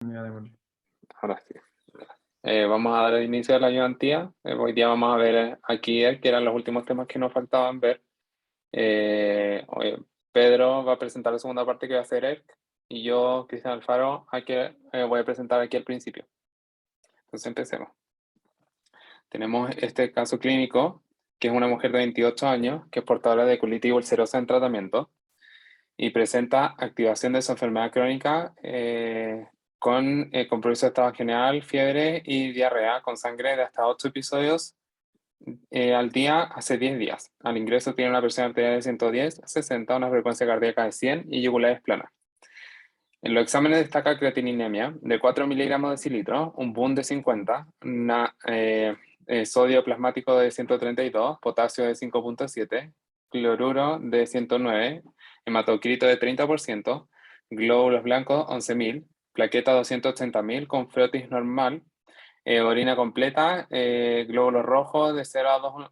Ya, démosle. Ahora sí. Vamos a dar inicio a la ayudantía. Hoy día vamos a ver aquí que eran los últimos temas que nos faltaban ver. Pedro va a presentar la segunda parte que va a hacer Eric y yo, Cristian Alfaro, voy a presentar aquí al principio. Entonces empecemos. Tenemos este caso clínico, que es una mujer de 28 años, que es portadora de colitis ulcerosa en tratamiento y presenta activación de su enfermedad crónica con compromiso de estado general, fiebre y diarrea con sangre de hasta 8 episodios al día hace 10 días. Al ingreso tiene una presión arterial de 110/60, una frecuencia cardíaca de 100 y yugulares planas. En los exámenes destaca creatininemia de 4 miligramos de cilitro, un BUN de 50, sodio plasmático de 132, potasio de 5,7, cloruro de 109, hematocrito de 30%, glóbulos blancos 11.000, plaqueta 280.000 con frotis normal, orina completa, glóbulos rojos de 0 a 2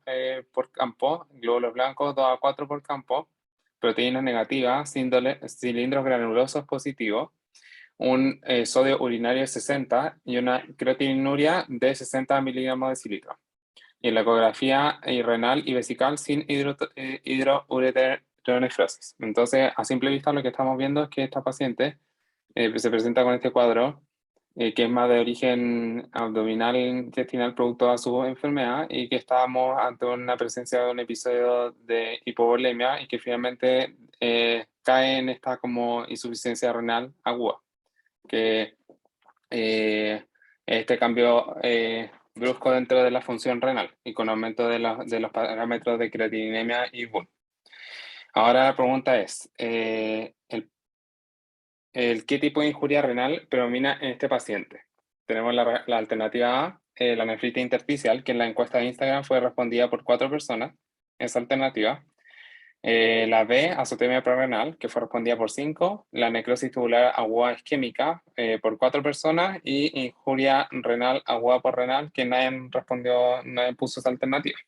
por campo, glóbulos blancos 2 a 4 por campo, proteínas negativas, cilindros granulosos positivos, un sodio urinario de 60 y una creatininuria de 60 miligramos de cilitro. Y en la ecografía renal y vesical sin hidroureteronefrosis. Entonces, a simple vista lo que estamos viendo es que esta paciente se presenta con este cuadro que es más de origen abdominal intestinal producto de su enfermedad y que estábamos ante una presencia de un episodio de hipovolemia y que finalmente cae en esta como insuficiencia renal aguda, que este cambio brusco dentro de la función renal y con aumento de los parámetros de creatininemia y BUN. Ahora la pregunta es, ¿qué tipo de injuria renal predomina en este paciente? Tenemos la alternativa A, la nefritis intersticial, que en la encuesta de Instagram fue respondida por 4 personas, esa alternativa. La B, azotemia prerrenal, que fue respondida por 5. La necrosis tubular aguda isquémica por 4 personas. Y injuria renal aguda por renal, que nadie respondió, nadie puso esa alternativa.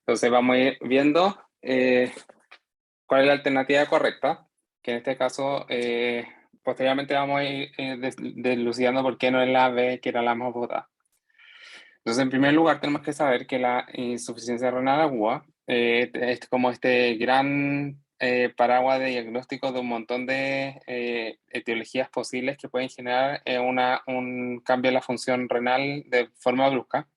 Entonces vamos a ir viendo cuál es la alternativa correcta, que en este caso posteriormente vamos a ir deslucidando por qué no es la B, que era la más votada. Entonces, en primer lugar, tenemos que saber que la insuficiencia renal aguda es como este gran paraguas de diagnóstico de un montón de etiologías posibles que pueden generar un cambio en la función renal de forma brusca,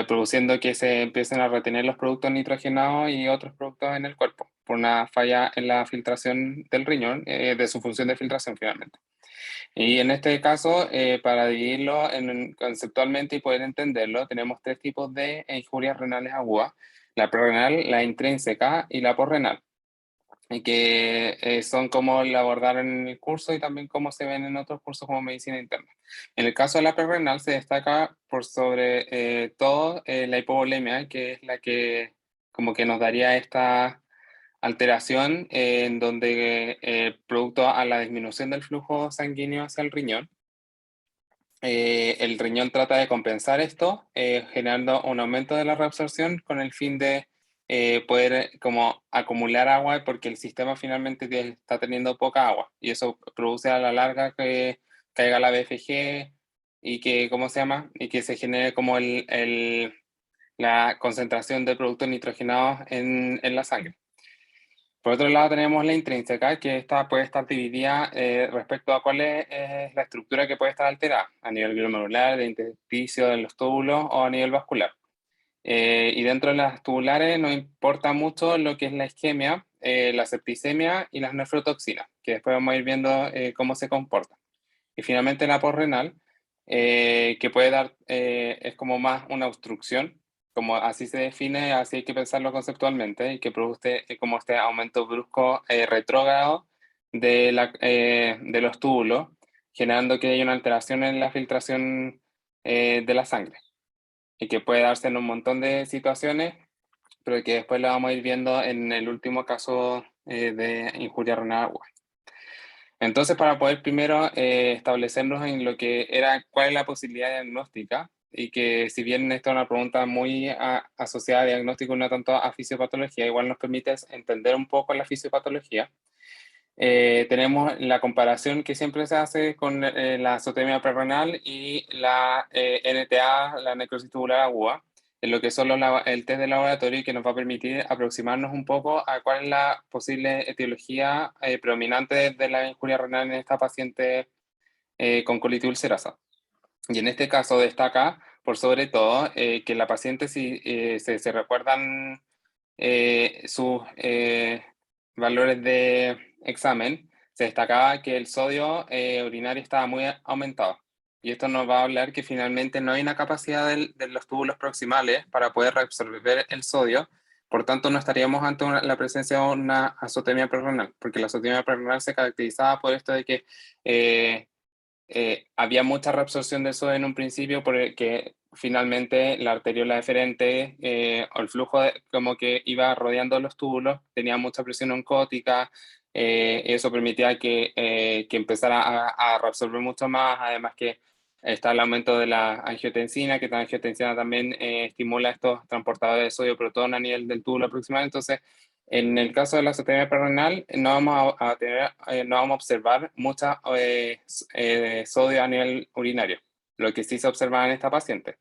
produciendo que se empiecen a retener los productos nitrogenados y otros productos en el cuerpo por una falla en la filtración del riñón, de su función de filtración finalmente. Y en este caso, para dividirlo conceptualmente y poder entenderlo, tenemos 3 tipos de injurias renales agudas: la prerrenal, la intrínseca y la posrenal, y que son como la abordaron en el curso y también como se ven en otros cursos como medicina interna. En el caso de la prerrenal se destaca por sobre todo la hipovolemia, que es la que como que nos daría esta alteración en donde, producto a la disminución del flujo sanguíneo hacia el riñón, el riñón trata de compensar esto, generando un aumento de la reabsorción con el fin de poder como acumular agua, porque el sistema finalmente está teniendo poca agua y eso produce a la larga que caiga la BFG y que, ¿cómo se llama? Y que se genere como la concentración de productos nitrogenados en la sangre. Por otro lado tenemos la intrínseca, que esta puede estar dividida respecto a cuál es la estructura que puede estar alterada, a nivel glomerular, de intersticio, de los túbulos o a nivel vascular. Y dentro de las tubulares nos importa mucho lo que es la isquemia, la septicemia y las nefrotoxinas, que después vamos a ir viendo cómo se comportan. Y finalmente la posrenal, que puede dar, es como más una obstrucción, como así se define, así hay que pensarlo conceptualmente, y que produce como este aumento brusco retrógrado de los túbulos, generando que haya una alteración en la filtración de la sangre, y que puede darse en un montón de situaciones, pero que después lo vamos a ir viendo en el último caso de injuria renal aguda. Entonces, para poder primero establecernos en lo que era, cuál es la posibilidad diagnóstica, y que si bien esta es una pregunta muy asociada a diagnóstico y no tanto a fisiopatología, igual nos permite entender un poco la fisiopatología. tenemos la comparación que siempre se hace con la azotemia prerrenal y la NTA, la necrosis tubular aguda, en lo que son el test de laboratorio y que nos va a permitir aproximarnos un poco a cuál es la posible etiología predominante de la injuria renal en esta paciente con colitis ulcerosa. Y en este caso destaca, por sobre todo, que la paciente, si se recuerdan sus valores de examen, se destacaba que el sodio urinario estaba muy aumentado. Y esto nos va a hablar que finalmente no hay una capacidad de los túbulos proximales para poder reabsorber el sodio, por tanto no estaríamos ante la presencia de una azotemia prerrenal, porque la azotemia prerrenal se caracterizaba por esto de que había mucha reabsorción de sodio en un principio porque finalmente la arteriola deferente o el flujo como que iba rodeando los túbulos, tenía mucha presión oncótica, eso permitía que empezara a reabsorber mucho más, además que está el aumento de la angiotensina, que la angiotensina también estimula estos transportadores de sodio protón a nivel del túbulo proximal, entonces en el caso de la azotemia perrenal, no vamos a tener, no vamos a observar mucha sodio a nivel urinario, lo que sí se observa en esta paciente.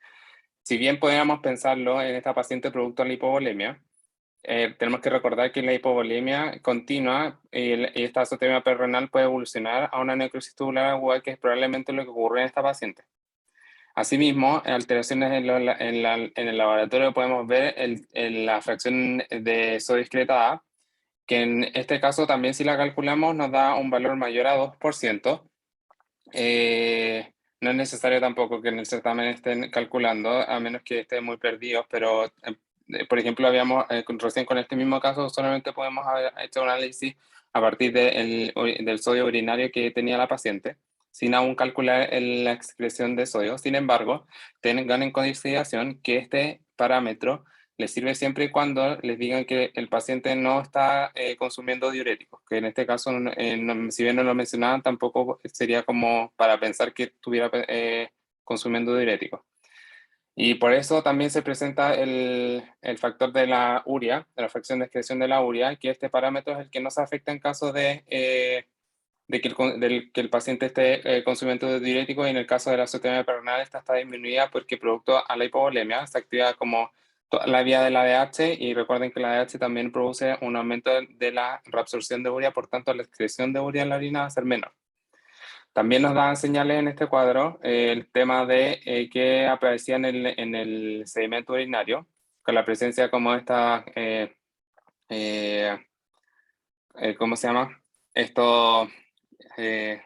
Si bien podríamos pensarlo en esta paciente producto de la hipovolemia, tenemos que recordar que la hipovolemia continua y esta azotemia perrenal puede evolucionar a una necrosis tubular aguda, que es probablemente lo que ocurre en esta paciente. Asimismo, alteraciones en el laboratorio podemos ver la fracción de sodio excretada, que en este caso también si la calculamos nos da un valor mayor a 2%. No es necesario tampoco que en el certamen estén calculando, a menos que estén muy perdidos, pero por ejemplo, recién con este mismo caso solamente podemos haber hecho un análisis a partir del sodio urinario que tenía la paciente, sin aún calcular la excreción de sodio. Sin embargo, tengan en consideración que este parámetro les sirve siempre y cuando les digan que el paciente no está consumiendo diuréticos, que en este caso, si bien no lo mencionaban, tampoco sería como para pensar que estuviera consumiendo diuréticos. Y por eso también se presenta el factor de la urea, de la fracción de excreción de la urea, que este parámetro es el que no se afecta en caso de que el paciente esté consumiendo de diuréticos, y en el caso de la azotemia perrenal esta está disminuida porque producto a la hipovolemia se activa como la vía de la ADH, y recuerden que la ADH también produce un aumento de la reabsorción de urea, por tanto la excreción de urea en la orina va a ser menor. También nos dan señales en este cuadro el tema de que aparecía en el sedimento urinario, con la presencia como esta, eh, ¿cómo se llama? Esto, eh,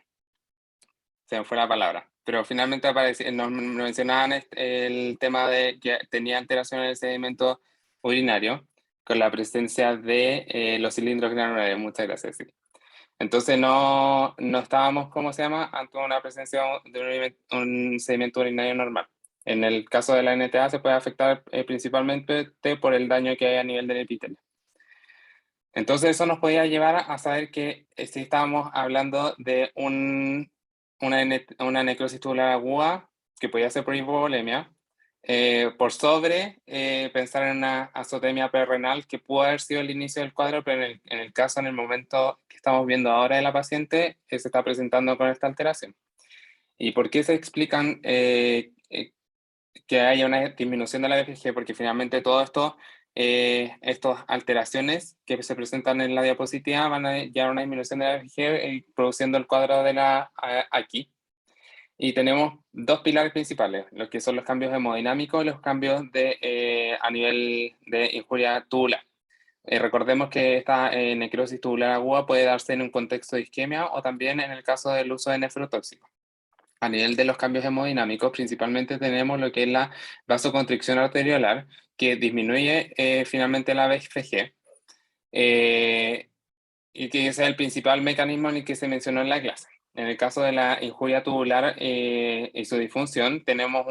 se me fue la palabra, pero finalmente nos mencionaban el tema de que tenía alteración en el sedimento urinario con la presencia de los cilindros granulares. Muchas gracias. Sí. Entonces no estábamos, ¿cómo se llama?, ante una presencia de un sedimento urinario normal. En el caso de la NTA se puede afectar principalmente por el daño que hay a nivel del epitelio. Entonces eso nos podía llevar a saber que si estábamos hablando de una necrosis tubular aguda, que podía ser por hipovolemia, por sobre pensar en una azotemia perrenal, que pudo haber sido el inicio del cuadro, pero en el caso, en el momento que estamos viendo ahora de la paciente, se está presentando con esta alteración. ¿Y por qué se explican que haya una disminución de la BFG? Porque finalmente todo esto, estas alteraciones que se presentan en la diapositiva van a llevar a una disminución de la BFG, produciendo el cuadro de aquí. Y tenemos dos pilares principales, los que son los cambios hemodinámicos y los cambios a nivel de injuria tubular. Recordemos que esta necrosis tubular aguda puede darse en un contexto de isquemia o también en el caso del uso de nefrotóxicos. A nivel de los cambios hemodinámicos, principalmente tenemos lo que es la vasoconstricción arteriolar, que disminuye finalmente la BFG, y que ese es el principal mecanismo en el que se mencionó en la clase. En el caso de la injuria tubular y su disfunción, tenemos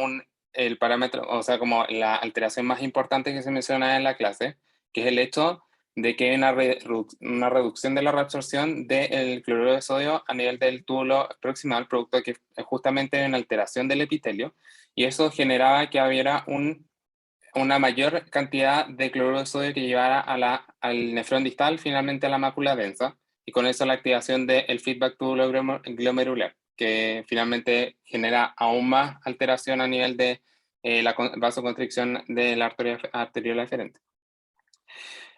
el parámetro, o sea, como la alteración más importante que se menciona en la clase, que es el hecho de que hay una reducción de la reabsorción del cloruro de sodio a nivel del túbulo proximal, producto de que es justamente una alteración del epitelio, y eso generaba que hubiera una mayor cantidad de cloruro de sodio que llevara al nefrón distal, finalmente a la mácula densa, y con eso la activación del feedback tubulo glomerular, que finalmente genera aún más alteración a nivel de la vasoconstricción de la arteriola eferente.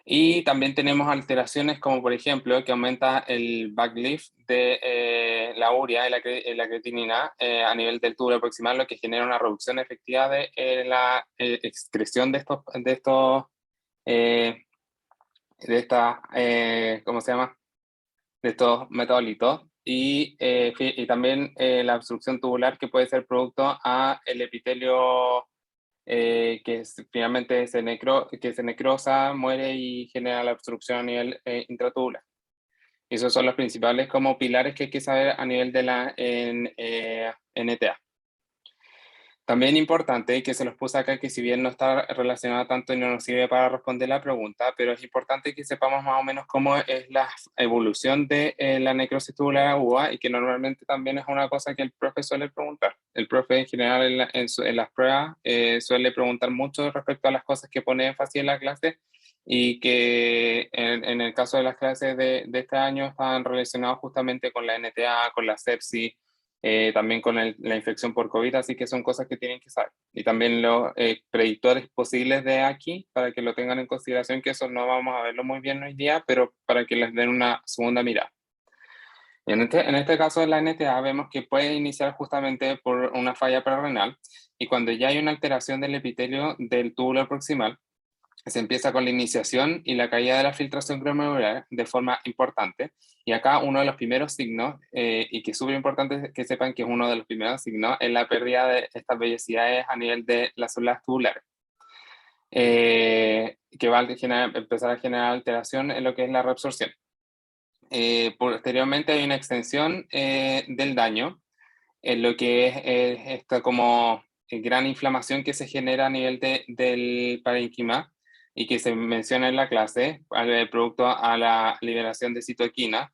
Y también tenemos alteraciones como por ejemplo que aumenta el backlift de la urea y la creatinina a nivel del túbulo proximal, lo que genera una reducción efectiva de la excreción de ¿cómo se llama? De estos metabolitos. Y también la obstrucción tubular que puede ser producto a el epitelio finalmente que se necrosa, muere y genera la obstrucción a nivel intratubular. Y esos son los principales como pilares que hay que saber a nivel de la NTA. También importante, que se los puse acá, que si bien no está relacionado tanto y no nos sirve para responder la pregunta, pero es importante que sepamos más o menos cómo es la evolución de la necrosis tubular aguda y que normalmente también es una cosa que el profe suele preguntar. El profe en general en las pruebas suele preguntar mucho respecto a las cosas que pone énfasis en la clase y que en el caso de las clases de este año están relacionados justamente con la NTA, con la sepsis, también con la infección por COVID, así que son cosas que tienen que saber. Y también los predictores posibles de aquí, para que lo tengan en consideración, que eso no vamos a verlo muy bien hoy día, pero para que les den una segunda mirada. En este caso de la NTA vemos que puede iniciar justamente por una falla prerrenal y cuando ya hay una alteración del epitelio del túbulo proximal, se empieza con la iniciación y la caída de la filtración glomerular de forma importante. Y acá uno de los primeros signos, y que es súper importante que sepan que es uno de los primeros signos, es la pérdida de estas vellosidades a nivel de las células tubulares, que va a empezar a generar alteración en lo que es la reabsorción. Posteriormente hay una extensión del daño, en lo que es esta como gran inflamación que se genera a nivel del parénquima y que se menciona en la clase, producto a la liberación de citoquina,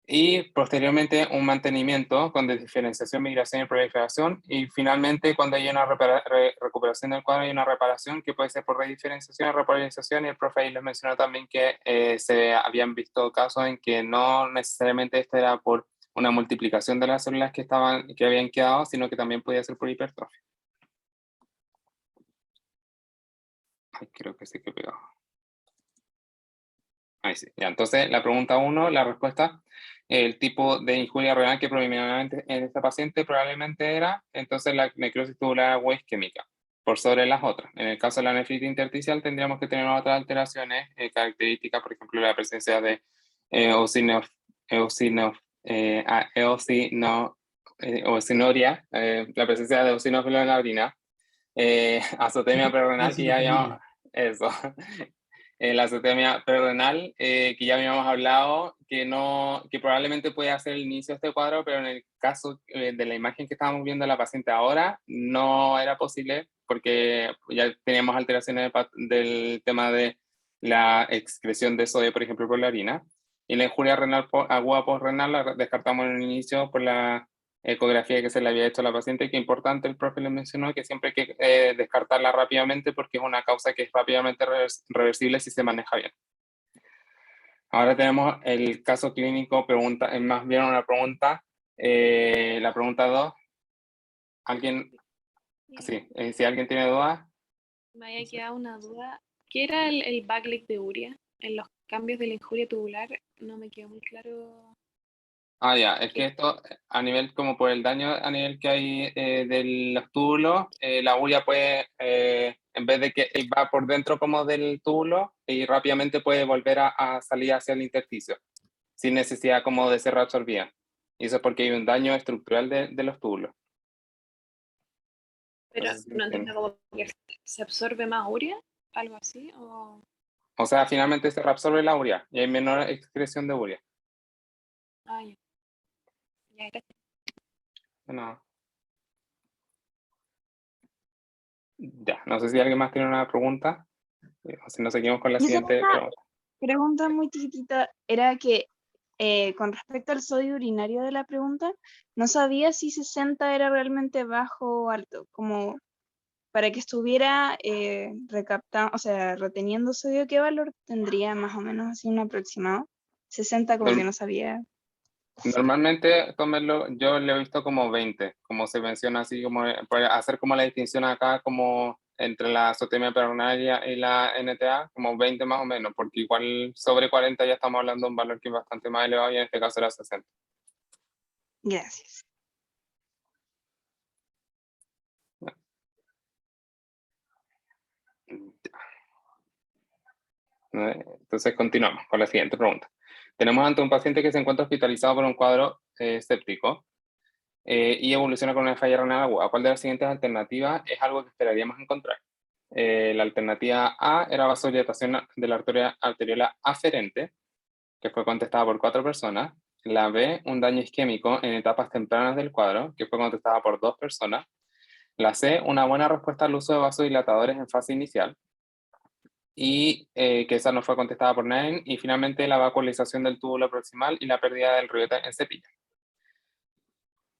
y posteriormente un mantenimiento con diferenciación, migración y proliferación, y finalmente cuando hay una recuperación del cuadro hay una reparación que puede ser por rediferenciación o repolarización, y el profe ahí les mencionó también que se habían visto casos en que no necesariamente esto era por una multiplicación de las células que habían quedado, sino que también podía ser por hipertrofia. Ay, creo que sí que pegó. Ahí sí. Ya, entonces, la pregunta 1, la respuesta, el tipo de injuria renal que predominantemente en esta paciente probablemente era, entonces, la necrosis tubular aguda isquémica, por sobre las otras. En el caso de la nefritis intersticial, tendríamos que tener otras alteraciones características, por ejemplo, la presencia de eosinoria, la presencia de eosinófilo en la orina, azotemia prerrenal, que ya habíamos, eso, la azotemia prerrenal, que ya habíamos hablado, que probablemente puede ser el inicio de este cuadro, pero en el caso de la imagen que estábamos viendo de la paciente ahora, no era posible, porque ya teníamos alteraciones del tema de la excreción de sodio, por ejemplo, por la orina. Y la injuria renal aguda postrenal la descartamos en el inicio por la ecografía que se le había hecho a la paciente, que importante, el profe le mencionó que siempre hay que descartarla rápidamente porque es una causa que es rápidamente reversible si se maneja bien. Ahora tenemos el caso clínico, es más bien una pregunta, la pregunta 2. ¿Alguien? Sí, si alguien tiene dudas. Me había quedado una duda. ¿Qué era el backlift de urea? En los cambios de la injuria tubular no me quedó muy claro. Ya, es que esto a nivel como por el daño a nivel que hay de los túbulos, la urea puede, en vez de que va por dentro como del túbulo y rápidamente puede volver a salir hacia el intersticio, sin necesidad como de ser reabsorbida. Y eso es porque hay un daño estructural de los túbulos. Pero No sé si no entiendo entienden. cómo que se absorbe más urea, algo así, O sea, finalmente se reabsorbe la urea y hay menor excreción de urea. ya. Ya, gracias. No. Ya, no sé si alguien más tiene una pregunta. O si no, seguimos con la Quizá siguiente una pregunta. pregunta muy chiquitita era que con respecto al sodio urinario de la pregunta, no sabía si 60 era realmente bajo o alto, como para que estuviera recaptando, o sea, reteniendo sodio, ¿qué valor tendría más o menos así un aproximado? 60 como que Norm- no sabía. Normalmente, tómenlo, yo lo he visto como 20, como se menciona así, como para hacer como la distinción acá, como entre la azotemia peronaria y la NTA, como 20 más o menos, porque igual sobre 40 ya estamos hablando de un valor que es bastante más elevado y en este caso era 60. Gracias. Entonces continuamos con la siguiente pregunta. Tenemos ante un paciente que se encuentra hospitalizado por un cuadro séptico y evoluciona con una falla renal aguda. ¿Cuál de las siguientes alternativas es algo que esperaríamos encontrar? La alternativa A era vasodilatación de la arteria arteriola aferente, que fue contestada por 4 personas. La B, un daño isquémico en etapas tempranas del cuadro, que fue contestada por 2 personas. La C, una buena respuesta al uso de vasodilatadores en fase inicial, y que esa no fue contestada por nadie. Y finalmente la vacuolización del túbulo proximal y la pérdida del ribete en cepilla.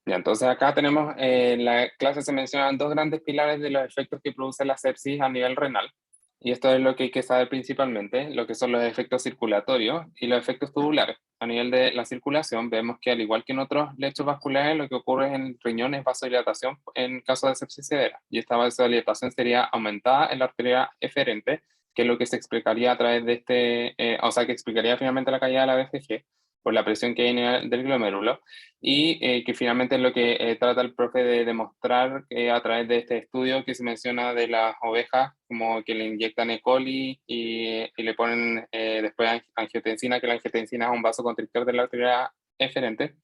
Ya, entonces acá tenemos, en la clase se mencionan 2 grandes pilares de los efectos que produce la sepsis a nivel renal. Y esto es lo que hay que saber principalmente, lo que son los efectos circulatorios y los efectos tubulares. A nivel de la circulación, vemos que al igual que en otros lechos vasculares, lo que ocurre en el riñón es vasodilatación en caso de sepsis severa. Y esta vasodilatación sería aumentada en la arteria eferente, que es lo que se explicaría a través de o sea, que explicaría finalmente la caída de la BCG por la presión que hay en el, del glomérulo, y que finalmente es lo que trata el profe de demostrar a través de este estudio que se menciona de las ovejas, como que le inyectan E. coli y le ponen después angiotensina, que la angiotensina es un vasoconstrictor de la arteria eferente,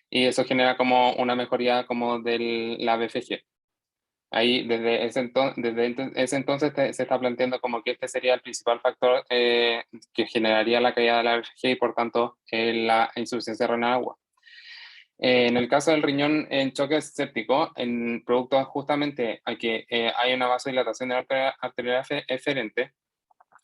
y eso genera como una mejoría como de la BFG. Ahí, desde ese entonces se está planteando como que este sería el principal factor que generaría la caída de la BFG y por tanto la insuficiencia renal aguda. En el caso del riñón en choque séptico, en producto justamente a que hay una vasodilatación de la arteria eferente,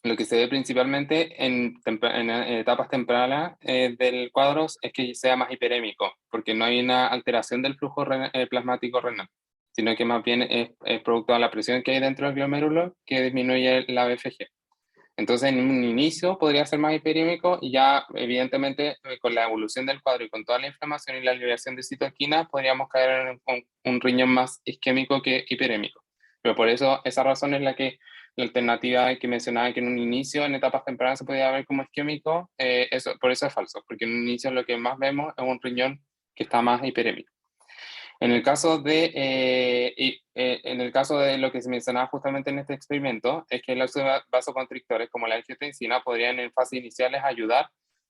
lo que se ve principalmente en etapas tempranas del cuadro es que sea más hiperémico, porque no hay una alteración del flujo plasmático renal, sino que más bien es producto de la presión que hay dentro del glomérulo que disminuye la BFG. Entonces, en un inicio podría ser más hiperémico y ya, evidentemente, con la evolución del cuadro y con toda la inflamación y la liberación de citoquinas, podríamos caer en un riñón más isquémico que hiperémico. Pero por eso, esa razón es la que la alternativa que mencionaba que en un inicio, en etapas tempranas, se podía ver como isquémico, por eso es falso, porque en un inicio lo que más vemos es un riñón que está más hiperémico. En el caso de lo que se mencionaba justamente en este experimento, es que los vasoconstrictores como la angiotensina podrían en fases iniciales ayudar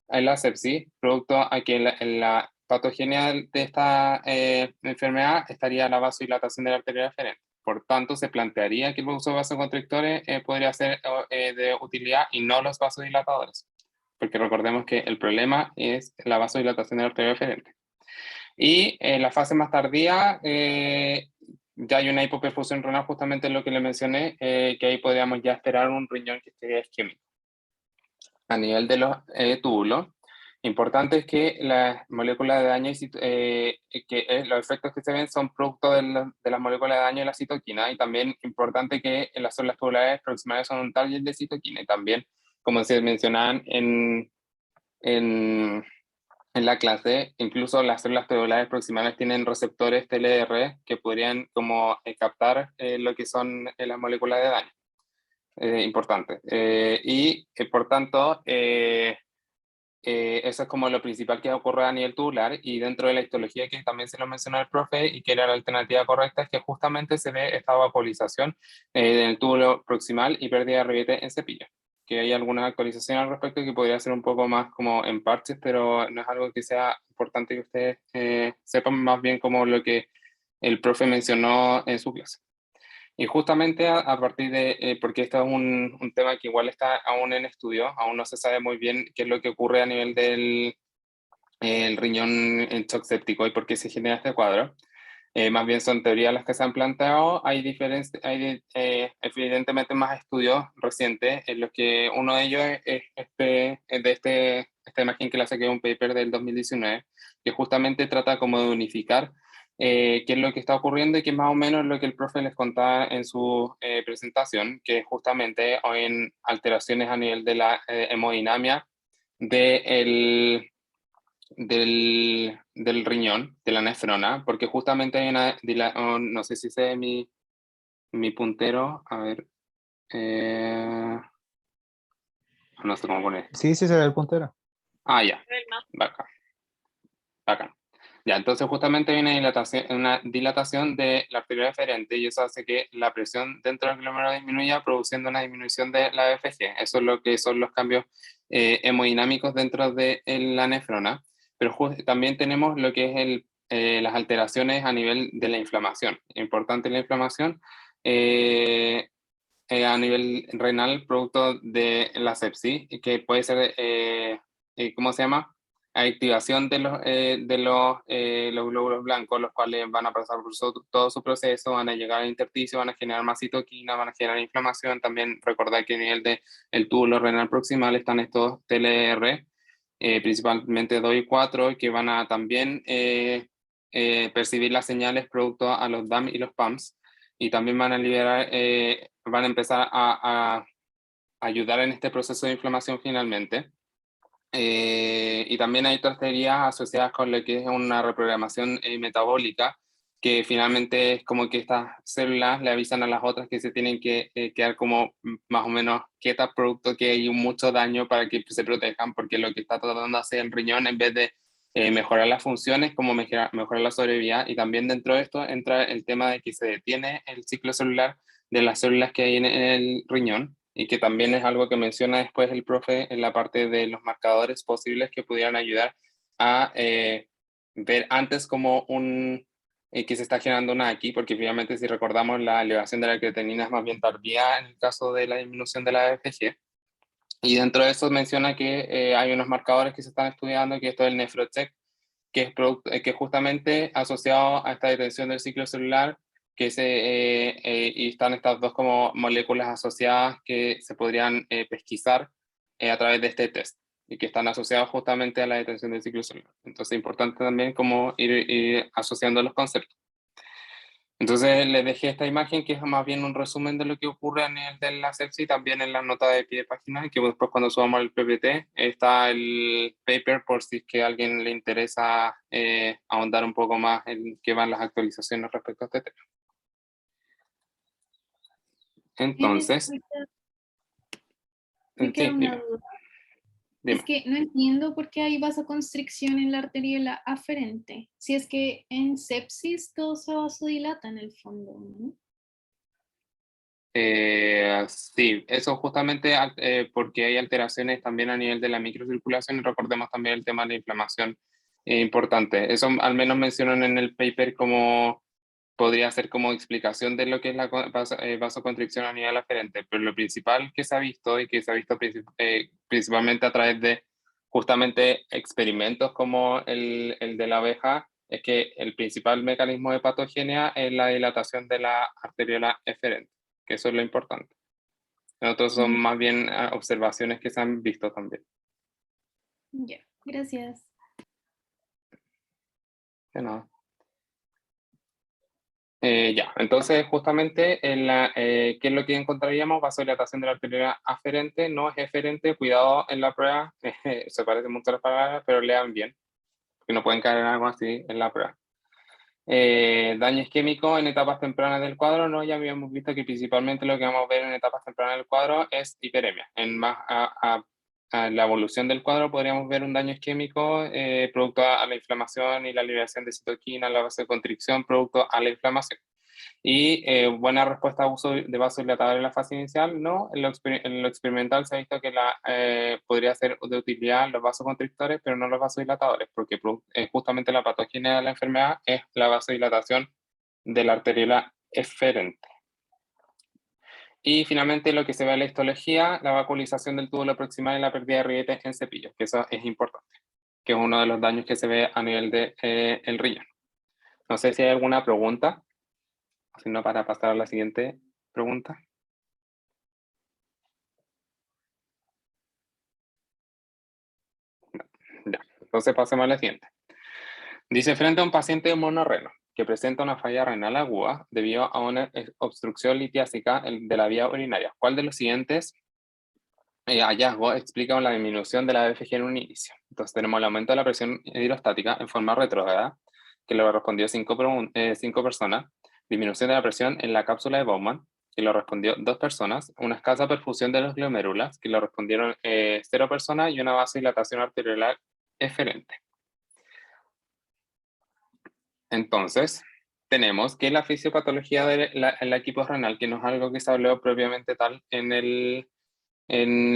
en la sepsis, producto a que la patogenia de esta enfermedad estaría la vasodilatación de la arteria eferente. Por tanto, se plantearía que el uso de vasoconstrictores podría ser de utilidad y no los vasodilatadores, porque recordemos que el problema es la vasodilatación de la arteria eferente. Y en la fase más tardía, ya hay una hipoperfusión renal, justamente lo que le mencioné, que ahí podríamos ya esperar un riñón que esté isquémico. A nivel de los túbulos, importante es que las moléculas de daño los efectos que se ven son producto de las moléculas de daño de la citoquina, y también importante que las células tubulares proximales son un target de citoquina, y también, como se mencionaban en la clase, incluso las células tubulares proximales tienen receptores TLR que podrían como captar lo que son las moléculas de daño. Importante. Por tanto, eso es como lo principal que ocurre a nivel tubular, y dentro de la histología que también se lo mencionó el profe y que era la alternativa correcta, es que justamente se ve esta vaporización del túbulo proximal y pérdida de ribete en cepillo. Que hay alguna actualización al respecto que podría ser un poco más como en parches, pero no es algo que sea importante que ustedes sepan, más bien como lo que el profe mencionó en su clase. Y justamente a partir de, porque esto es un tema que igual está aún en estudio, aún no se sabe muy bien qué es lo que ocurre a nivel del el riñón en shock séptico y por qué se genera este cuadro. Más bien son teorías las que se han planteado. Hay evidentemente más estudios recientes en los que uno de ellos es esta imagen que la saqué de un paper del 2019, que justamente trata como de unificar qué es lo que está ocurriendo y que más o menos lo que el profe les contaba en su presentación, que justamente en alteraciones a nivel de la hemodinamia del riñón, de la nefrona, porque justamente hay una, no sé si se ve mi puntero, a ver, no sé cómo poner. Sí, sí se ve el puntero. Ah, ya, bacán, bacán. Ya, entonces justamente hay una dilatación de la arteria deferente y eso hace que la presión dentro del glomérulo disminuya, produciendo una disminución de la BFG. Eso es lo que son los cambios hemodinámicos dentro de la nefrona. Pero también tenemos lo que es las alteraciones a nivel de la inflamación. Importante la inflamación a nivel renal, producto de la sepsis, que puede ser, ¿cómo se llama? Activación de los glóbulos blancos, los cuales van a pasar por todo su proceso, van a llegar al intersticio, van a generar más citoquina, van a generar inflamación. También recordar que a nivel del túbulo renal proximal están estos TLR, principalmente 2 y 4, que van a también percibir las señales producto a los DAM y los PAMS, y también van a liberar, van a empezar a ayudar en este proceso de inflamación finalmente. Y también hay otras teorías asociadas con lo que es una reprogramación metabólica, que finalmente es como que estas células le avisan a las otras que se tienen que quedar como más o menos quietas, producto que hay mucho daño, para que se protejan, porque lo que está tratando de hacer el riñón, en vez de mejorar las funciones, como mejorar la sobrevida. Y también dentro de esto entra el tema de que se detiene el ciclo celular de las células que hay en el riñón, y que también es algo que menciona después el profe en la parte de los marcadores posibles que pudieran ayudar a ver antes como que se está generando una aquí, porque finalmente si recordamos la elevación de la creatinina es más bien tardía en el caso de la disminución de la BFG. Y dentro de eso menciona que hay unos marcadores que se están estudiando, que esto es el NephroCheck, que es justamente asociado a esta detención del ciclo celular, y están estas dos como moléculas asociadas que se podrían pesquisar a través de este test, y que están asociados justamente a la detención del ciclo celular. Entonces es importante también como ir asociando los conceptos. Entonces les dejé esta imagen que es más bien un resumen de lo que ocurre a nivel de la sepsis, también en la nota de pie de página, y que después cuando subamos el PPT está el paper por si es que a alguien le interesa ahondar un poco más en qué van las actualizaciones respecto a este tema. Entonces, Me queda sí, una duda. dime. Es que no entiendo por qué hay vasoconstricción en la arteriela aferente. Si es que en sepsis todo se vasodilata en el fondo, ¿no? Sí, eso justamente porque hay alteraciones también a nivel de la microcirculación, y recordemos también el tema de la inflamación importante. Eso al menos mencionan en el paper como podría ser como explicación de lo que es la vasoconstricción a nivel aferente, pero lo principal que se ha visto, y que se ha visto principalmente a través de justamente experimentos como el de la abeja, es que el principal mecanismo de patogenia es la dilatación de la arteriola eferente, que eso es lo importante. Otros son más bien observaciones que se han visto también. Ya, gracias. De nada. Ya, entonces justamente ¿qué es lo que encontraríamos? Vasodilatación de la arteria aferente, no es eferente, cuidado en la prueba, se parecen mucho las palabras, pero lean bien, que no pueden caer en algo así en la prueba. Daño isquémico en etapas tempranas del cuadro, no, ya habíamos visto que principalmente lo que vamos a ver en etapas tempranas del cuadro es hiperemia. En más a la evolución del cuadro podríamos ver un daño isquémico producto a la inflamación y la liberación de citoquina, la vasoconstricción producto a la inflamación. Y buena respuesta a uso de vasodilatador en la fase inicial, no. En lo experimental se ha visto que podría ser de utilidad los vasoconstrictores, pero no los vasodilatadores, porque justamente la patogenia de la enfermedad es la vasodilatación de la arteriola eferente. Y finalmente lo que se ve en la histología, la vacuolización del túbulo proximal y la pérdida de riguetes en cepillos, que eso es importante, que es uno de los daños que se ve a nivel del el riñón. No sé si hay alguna pregunta, si no, para pasar a la siguiente pregunta. Ya, entonces pasemos a la siguiente. Dice, frente a un paciente monorreno que presenta una falla renal aguda debido a una obstrucción litiásica de la vía urinaria, ¿cuál de los siguientes hallazgo explican la disminución de la BFG en un inicio. Entonces tenemos el aumento de la presión hidrostática en forma retrógrada, que lo respondió 5 personas, disminución de la presión en la cápsula de Bowman, que lo respondió 2 personas, una escasa perfusión de los glomérulas, que lo respondieron 0 personas, y una vasodilatación arterial eferente. Entonces, tenemos que la fisiopatología del equipo renal, que no es algo que se habló propiamente tal en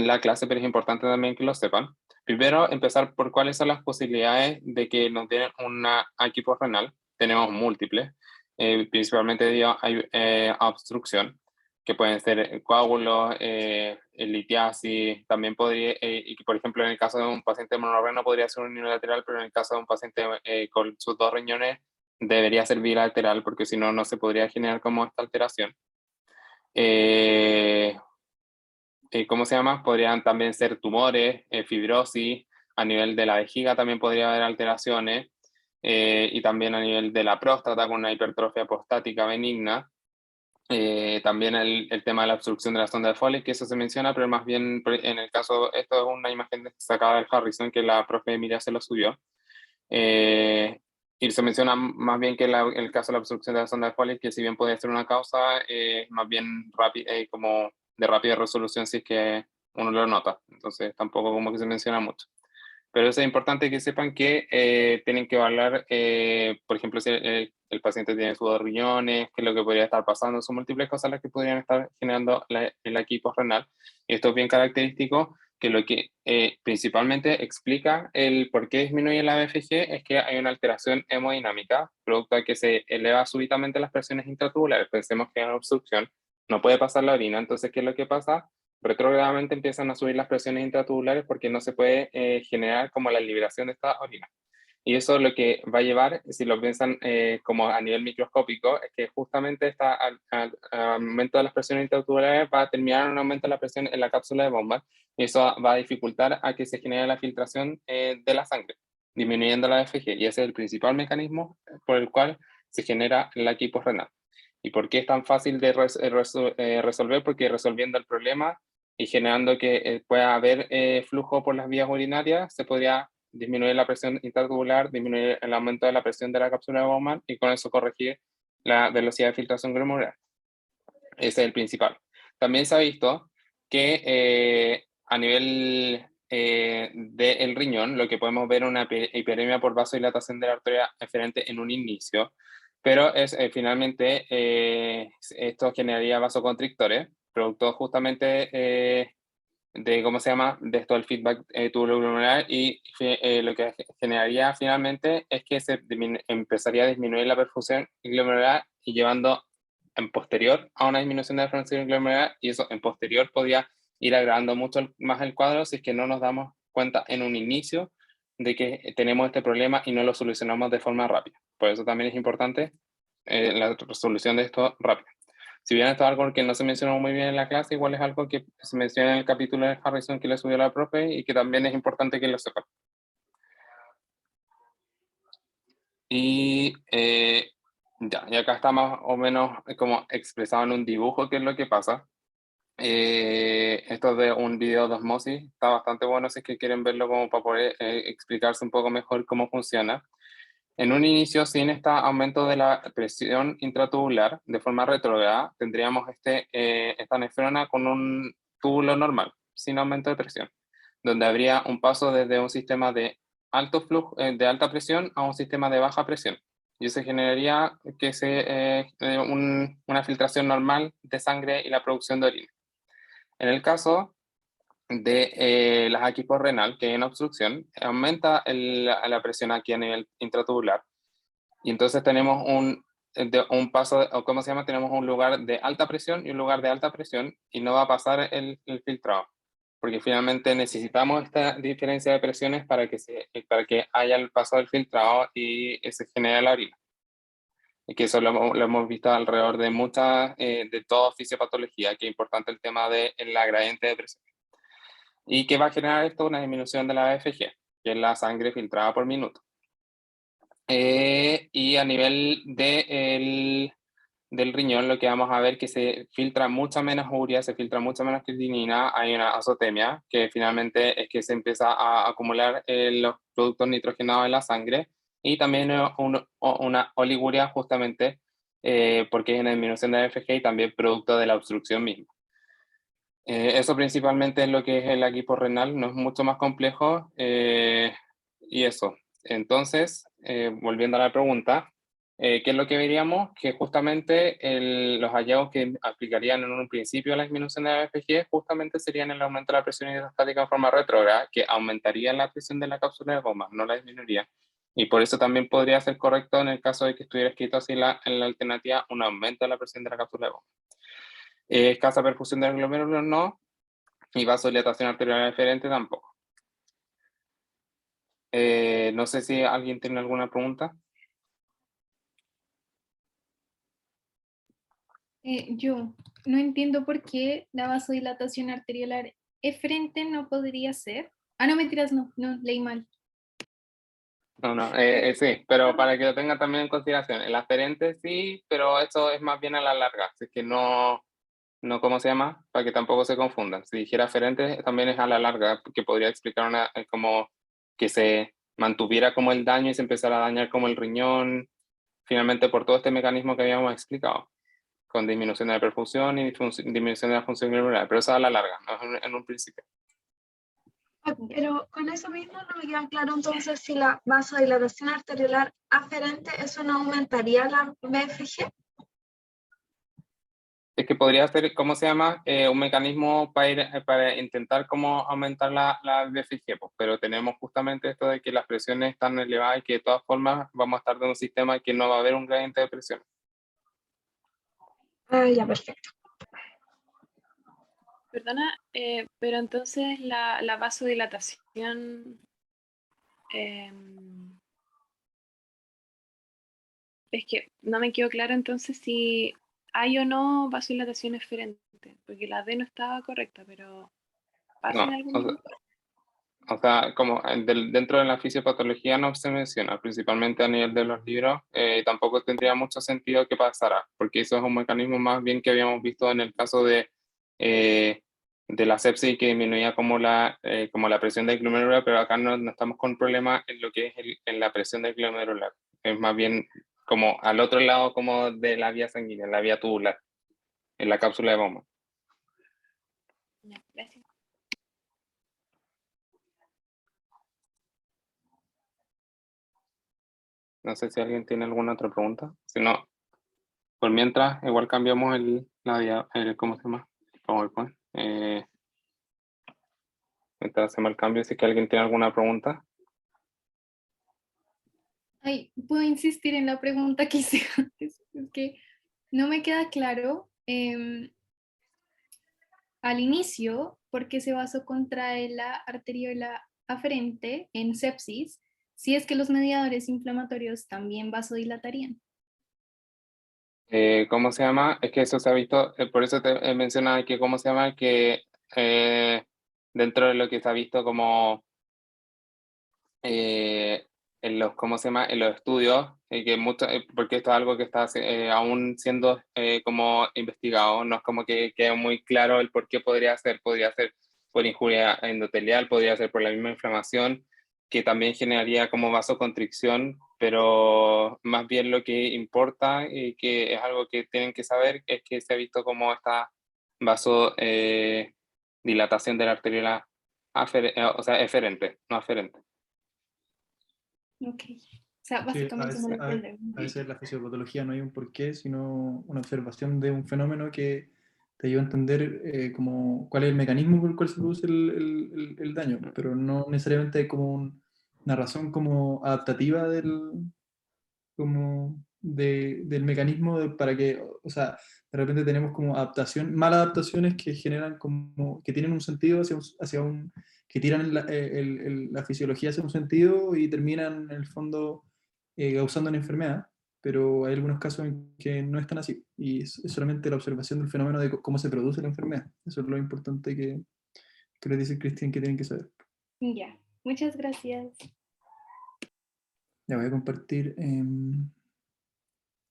la clase, pero es importante también que lo sepan. Primero, empezar por cuáles son las posibilidades de que nos den una equipo renal. Tenemos múltiples, principalmente debido a obstrucción, que pueden ser coágulos, litiasis, también podría, y que por ejemplo en el caso de un paciente monorrenal podría ser unilateral, pero en el caso de un paciente con sus 2 riñones debería ser bilateral, porque si no, no se podría generar como esta alteración. ¿Cómo se llama? Podrían también ser tumores, fibrosis, a nivel de la vejiga también podría haber alteraciones, y también a nivel de la próstata con una hipertrofia prostática benigna. También el tema de la obstrucción de la sonda de Foley, que eso se menciona, pero más bien en el caso, esto es una imagen sacada del Harrison que la profe Emilia se lo subió. Y se menciona más bien que el caso de la obstrucción de la sonda de Foley, que si bien puede ser una causa, más bien como de rápida resolución si es que uno lo nota. Entonces tampoco como que se menciona mucho. Pero es importante que sepan que tienen que evaluar, por ejemplo, si el paciente tiene sus 2 riñones, qué es lo que podría estar pasando, son múltiples cosas las que podrían estar generando el equipo renal. Y esto es bien característico, que lo que principalmente explica el por qué disminuye la BFG es que hay una alteración hemodinámica, producto de que se eleva súbitamente las presiones intratubulares. Pensemos que hay una obstrucción, no puede pasar la orina, entonces, ¿qué es lo que pasa? Retrógradamente empiezan a subir las presiones intratubulares porque no se puede generar como la liberación de esta orina. Y eso lo que va a llevar, si lo piensan como a nivel microscópico, es que justamente este aumento de las presiones intratubulares va a terminar en un aumento de la presión en la cápsula de Bowman, y eso va a dificultar a que se genere la filtración de la sangre, disminuyendo la BFG, y ese es el principal mecanismo por el cual se genera la equipo renal. ¿Y por qué es tan fácil de resolver? Porque resolviendo el problema y generando que pueda haber flujo por las vías urinarias, se podría disminuir la presión intratubular, disminuir el aumento de la presión de la cápsula de Bowman y con eso corregir la velocidad de filtración glomerular. Ese es el principal. También se ha visto que a nivel del riñón, lo que podemos ver es una hiperemia por vasodilatación de la arteria eferente en un inicio, pero finalmente esto generaría vasoconstrictores, producto justamente de, ¿cómo se llama?, de esto el feedback tubuloglomerular, y lo que generaría finalmente es que se empezaría a disminuir la perfusión glomerular y llevando en posterior a una disminución de la perfusión glomerular, y eso en posterior podría ir agravando mucho más el cuadro si es que no nos damos cuenta en un inicio de que tenemos este problema y no lo solucionamos de forma rápida. Por eso también es importante la resolución de esto rápida. Si bien esto es algo que no se mencionó muy bien en la clase, igual es algo que se menciona en el capítulo de Harrison que le subió la profe y que también es importante que lo sepan. Y y acá está más o menos como expresado en un dibujo qué es lo que pasa. Esto es de un video de osmosis, está bastante bueno si es que quieren verlo como para poder explicarse un poco mejor cómo funciona. En un inicio, sin este aumento de la presión intratubular de forma retrógrada, tendríamos esta nefrona con un túbulo normal, sin aumento de presión, donde habría un paso desde un sistema de alto flujo, de alta presión a un sistema de baja presión. Y eso generaría una filtración normal de sangre y la producción de orina. En el caso de las equipos renal, que hay una obstrucción, aumenta la presión aquí a nivel intratubular. Y entonces tenemos un paso, o ¿cómo se llama? Tenemos un lugar de alta presión y un lugar de alta presión, y no va a pasar el filtrado, porque finalmente necesitamos esta diferencia de presiones para que haya el paso del filtrado y se genere la orina. Y que eso lo hemos visto alrededor de de toda fisiopatología, que es importante el tema de la gradiente de presión. ¿Y que va a generar esto? Una disminución de la BFG, que es la sangre filtrada por minuto. Y a nivel del riñón, lo que vamos a ver que se filtra mucha menos urea, se filtra mucha menos creatinina, hay una azotemia, que finalmente es que se empieza a acumular los productos nitrogenados en la sangre, y también una oliguria justamente porque hay una disminución de FG y también producto de la obstrucción misma. Eso principalmente es lo que es el equipo renal, no es mucho más complejo, y eso. Entonces, volviendo a la pregunta, ¿qué es lo que veríamos? Que justamente los hallazgos que aplicarían en un principio a la disminución de la FG justamente serían el aumento de la presión hidrostática en forma retrógrada, que aumentaría la presión de la cápsula de goma, no la disminuiría. Y por eso también podría ser correcto en el caso de que estuviera escrito así en la alternativa, un aumento de la presión de la cápsula de goma. Escasa perfusión del glomérulo no, y vasodilatación arterial deferente tampoco. No sé si alguien tiene alguna pregunta. Yo no entiendo por qué la vasodilatación arteriolar eferente no podría ser. Ah, no, mentiras, no, leí mal. No, sí, pero para que lo tengan también en consideración, el aferente sí, pero eso es más bien a la larga, así que no, ¿cómo se llama? Para que tampoco se confundan. Si dijera aferente, también es a la larga, que podría explicar como que se mantuviera como el daño y se empezara a dañar como el riñón, finalmente por todo este mecanismo que habíamos explicado, con disminución de la perfusión y disminución de la función glomerular, pero eso a la larga, no en un principio. Pero con eso mismo no me queda claro entonces si la vasodilatación arteriolar aferente, ¿eso no aumentaría la BFG? Es que podría ser, ¿cómo se llama? Un mecanismo para intentar cómo aumentar la BFG, pues, pero tenemos justamente esto de que las presiones están elevadas y que de todas formas vamos a estar en un sistema que no va a haber un gradiente de presión. Ah, ya, perfecto. Perdona, pero entonces la vasodilatación es que no me quedó claro entonces si hay o no vasodilatación eferente, porque la D no estaba correcta, pero ¿pasa en No, algún momento? o sea, como dentro de la fisiopatología no se menciona, principalmente a nivel de los libros, tampoco tendría mucho sentido que pasara, porque eso es un mecanismo más bien que habíamos visto en el caso de la sepsis, que disminuía como la presión del glomerular, pero acá no estamos con problemas en lo que es en la presión del glomerular, es más bien como al otro lado como de la vía sanguínea, en la vía tubular, en la cápsula de Bowman. Ya, gracias. No sé si alguien tiene alguna otra pregunta. Si no, por mientras, igual cambiamos ¿cómo se llama? PowerPoint. Mientras hacemos el cambio, si es que alguien tiene alguna pregunta. Ay, puedo insistir en la pregunta que hice antes, es que no me queda claro al inicio por qué se vasocontrae la arteriola aferente en sepsis, si es que los mediadores inflamatorios también vasodilatarían. ¿Cómo se llama? Es que eso se ha visto, por eso te mencionaba que, ¿cómo se llama? Que dentro de lo que se ha visto como en los, ¿cómo se llama? En los estudios, que porque esto es algo que está aún siendo como investigado, no es como que quede muy claro el por qué podría ser por injuria endotelial, podría ser por la misma inflamación, que también generaría como vasoconstricción, pero más bien lo que importa y que es algo que tienen que saber es que se ha visto como esta vasodilatación de la arteriola o sea, eferente, no aferente. Ok. O sea, Sí, básicamente no lo a entendemos. veces en la fisiopatología no hay un porqué, sino una observación de un fenómeno que te ayuda a entender como cuál es el mecanismo por el cual se produce el daño, pero no necesariamente hay como una razón como adaptativa del mecanismo para que, o sea, de repente tenemos como malas adaptaciones que generan como, que tienen un sentido que tiran la fisiología hacia un sentido y terminan en el fondo causando una enfermedad, pero hay algunos casos en que no es tan así, y es solamente la observación del fenómeno de cómo se produce la enfermedad. Eso es lo importante que les dice Cristian que tienen que saber. Ya, muchas gracias. Ya voy a compartir.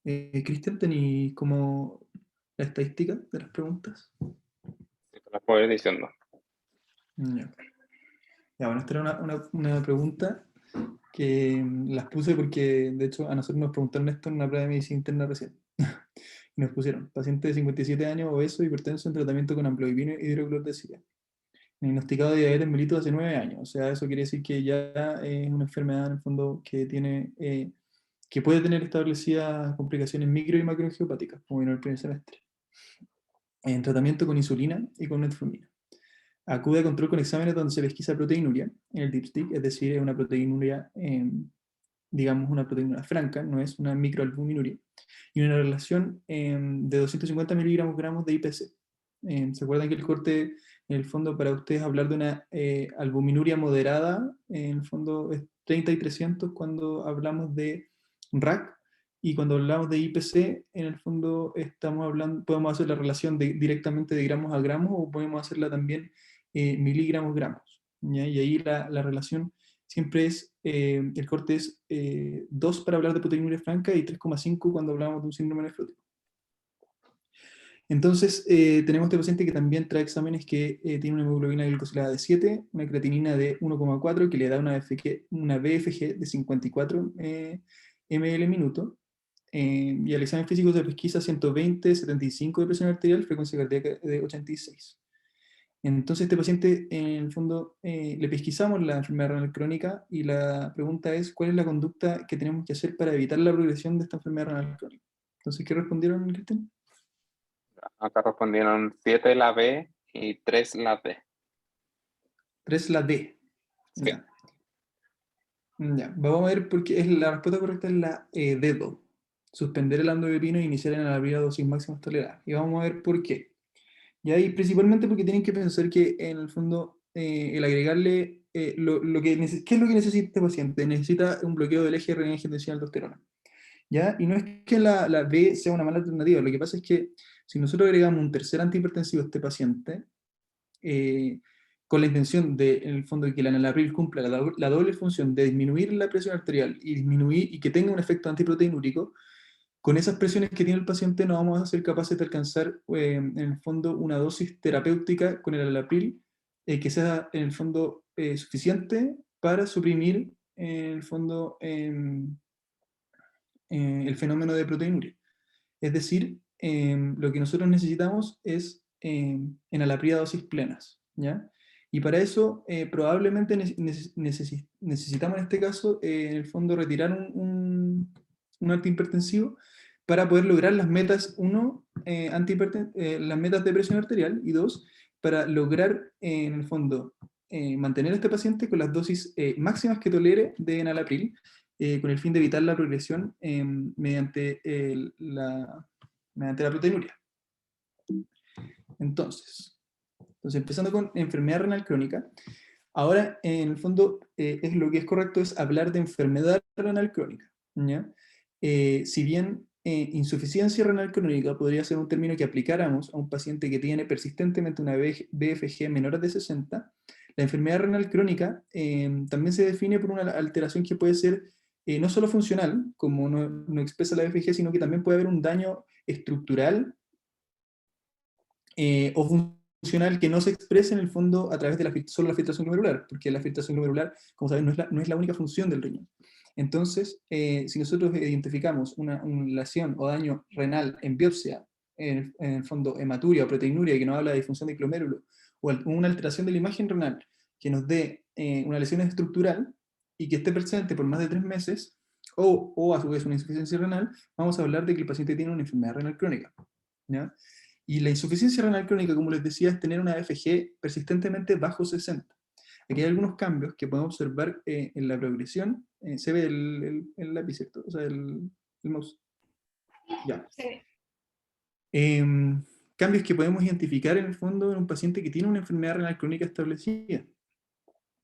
Cristian, ¿tenéis como la estadística de las preguntas? Te las puedo ir diciendo. Ya. Ya, bueno, esta era una pregunta que las puse porque, de hecho, a nosotros nos preguntaron esto en una prueba de medicina interna recién. Y nos pusieron, paciente de 57 años, obeso, hipertenso, en tratamiento con amlodipino y hidroclorotesina. Diagnosticado de diabetes mellitus hace 9 años. O sea, eso quiere decir que ya es una enfermedad, en el fondo, que tiene, que puede tener establecidas complicaciones micro y macroangiopáticas, como vino el primer semestre. En tratamiento con insulina y con metformina. Acude a control con exámenes donde se pesquisa proteinuria en el dipstick, es decir, es una proteinuria, digamos, una proteinuria franca, no es una microalbuminuria, y una relación de 250 miligramos gramos de IPC. ¿Se acuerdan que el corte, en el fondo, para ustedes hablar de una albuminuria moderada, en el fondo es 30 y 300 cuando hablamos de RAC, y cuando hablamos de IPC, en el fondo estamos hablando, podemos hacer la relación directamente de gramos a gramos, o podemos hacerla también miligramos gramos, ¿ya? Y ahí la relación siempre es, el corte es 2 para hablar de proteinuria franca y 3,5 cuando hablamos de un síndrome nefrótico. Entonces, tenemos este paciente que también trae exámenes que tiene una hemoglobina glicosilada de 7, una creatinina de 1,4, que le da una BFG de 54 ml minuto, y al examen físico se pesquisa 120, 75 de presión arterial, frecuencia cardíaca de 86. Entonces, este paciente, en el fondo, le pesquisamos la enfermedad renal crónica y la pregunta es, ¿cuál es la conducta que tenemos que hacer para evitar la progresión de esta enfermedad renal crónica? Entonces, ¿qué respondieron, Cristian? Acá respondieron 7 la B y 3 la D. 3 la D. Sí. Ya. Ya. Vamos a ver porque la respuesta correcta es la D2. Suspender el amlodipino e iniciar en la primera dosis máxima tolerada. Y vamos a ver por qué. Y ahí principalmente porque tienen que pensar que en el fondo el agregarle ¿qué es lo que necesita este paciente? Necesita un bloqueo del eje renin-angiotensina-aldosterona. ¿Ya? Y no es que la B sea una mala alternativa, lo que pasa es que si nosotros agregamos un tercer antihipertensivo a este paciente, con la intención de, en el fondo, de que el enalapril cumpla la doble función de disminuir la presión arterial y disminuir y que tenga un efecto antiproteinúrico, con esas presiones que tiene el paciente no vamos a ser capaces de alcanzar, en el fondo, una dosis terapéutica con el enalapril que sea, en el fondo, suficiente para suprimir, en el fondo, el fenómeno de proteinuria. Es decir, lo que nosotros necesitamos es enalapril a dosis plenas, ¿ya? Y para eso probablemente necesitamos en este caso, en el fondo, retirar un antihipertensivo para poder lograr las metas, uno, las metas de presión arterial, y dos, para lograr, en el fondo, mantener a este paciente con las dosis máximas que tolere de enalapril, con el fin de evitar la progresión mediante la proteinuria. Entonces, empezando con enfermedad renal crónica, ahora en el fondo es lo que es correcto es hablar de enfermedad renal crónica, ¿ya? Si bien insuficiencia renal crónica podría ser un término que aplicáramos a un paciente que tiene persistentemente una BFG menor de 60, la enfermedad renal crónica también se define por una alteración que puede ser no solo funcional, como no expresa la BFG, sino que también puede haber un daño estructural o funcional que no se expresa en el fondo a través de solo la filtración glomerular, porque la filtración glomerular, como saben, no es la única función del riñón. Entonces, si nosotros identificamos una lesión o daño renal en biopsia, en el fondo hematuria o proteinuria, que nos habla de disfunción de glomérulo, o una alteración de la imagen renal que nos dé una lesión estructural y que esté presente por más de 3 meses, o a su vez una insuficiencia renal, vamos a hablar de que el paciente tiene una enfermedad renal crónica, ¿ya? Y la insuficiencia renal crónica, como les decía, es tener una FG persistentemente bajo 60. Aquí hay algunos cambios que podemos observar en la progresión. Se ve el lápiz, ¿cierto? O sea, el mouse. Ya. Cambios que podemos identificar en el fondo en un paciente que tiene una enfermedad renal crónica establecida,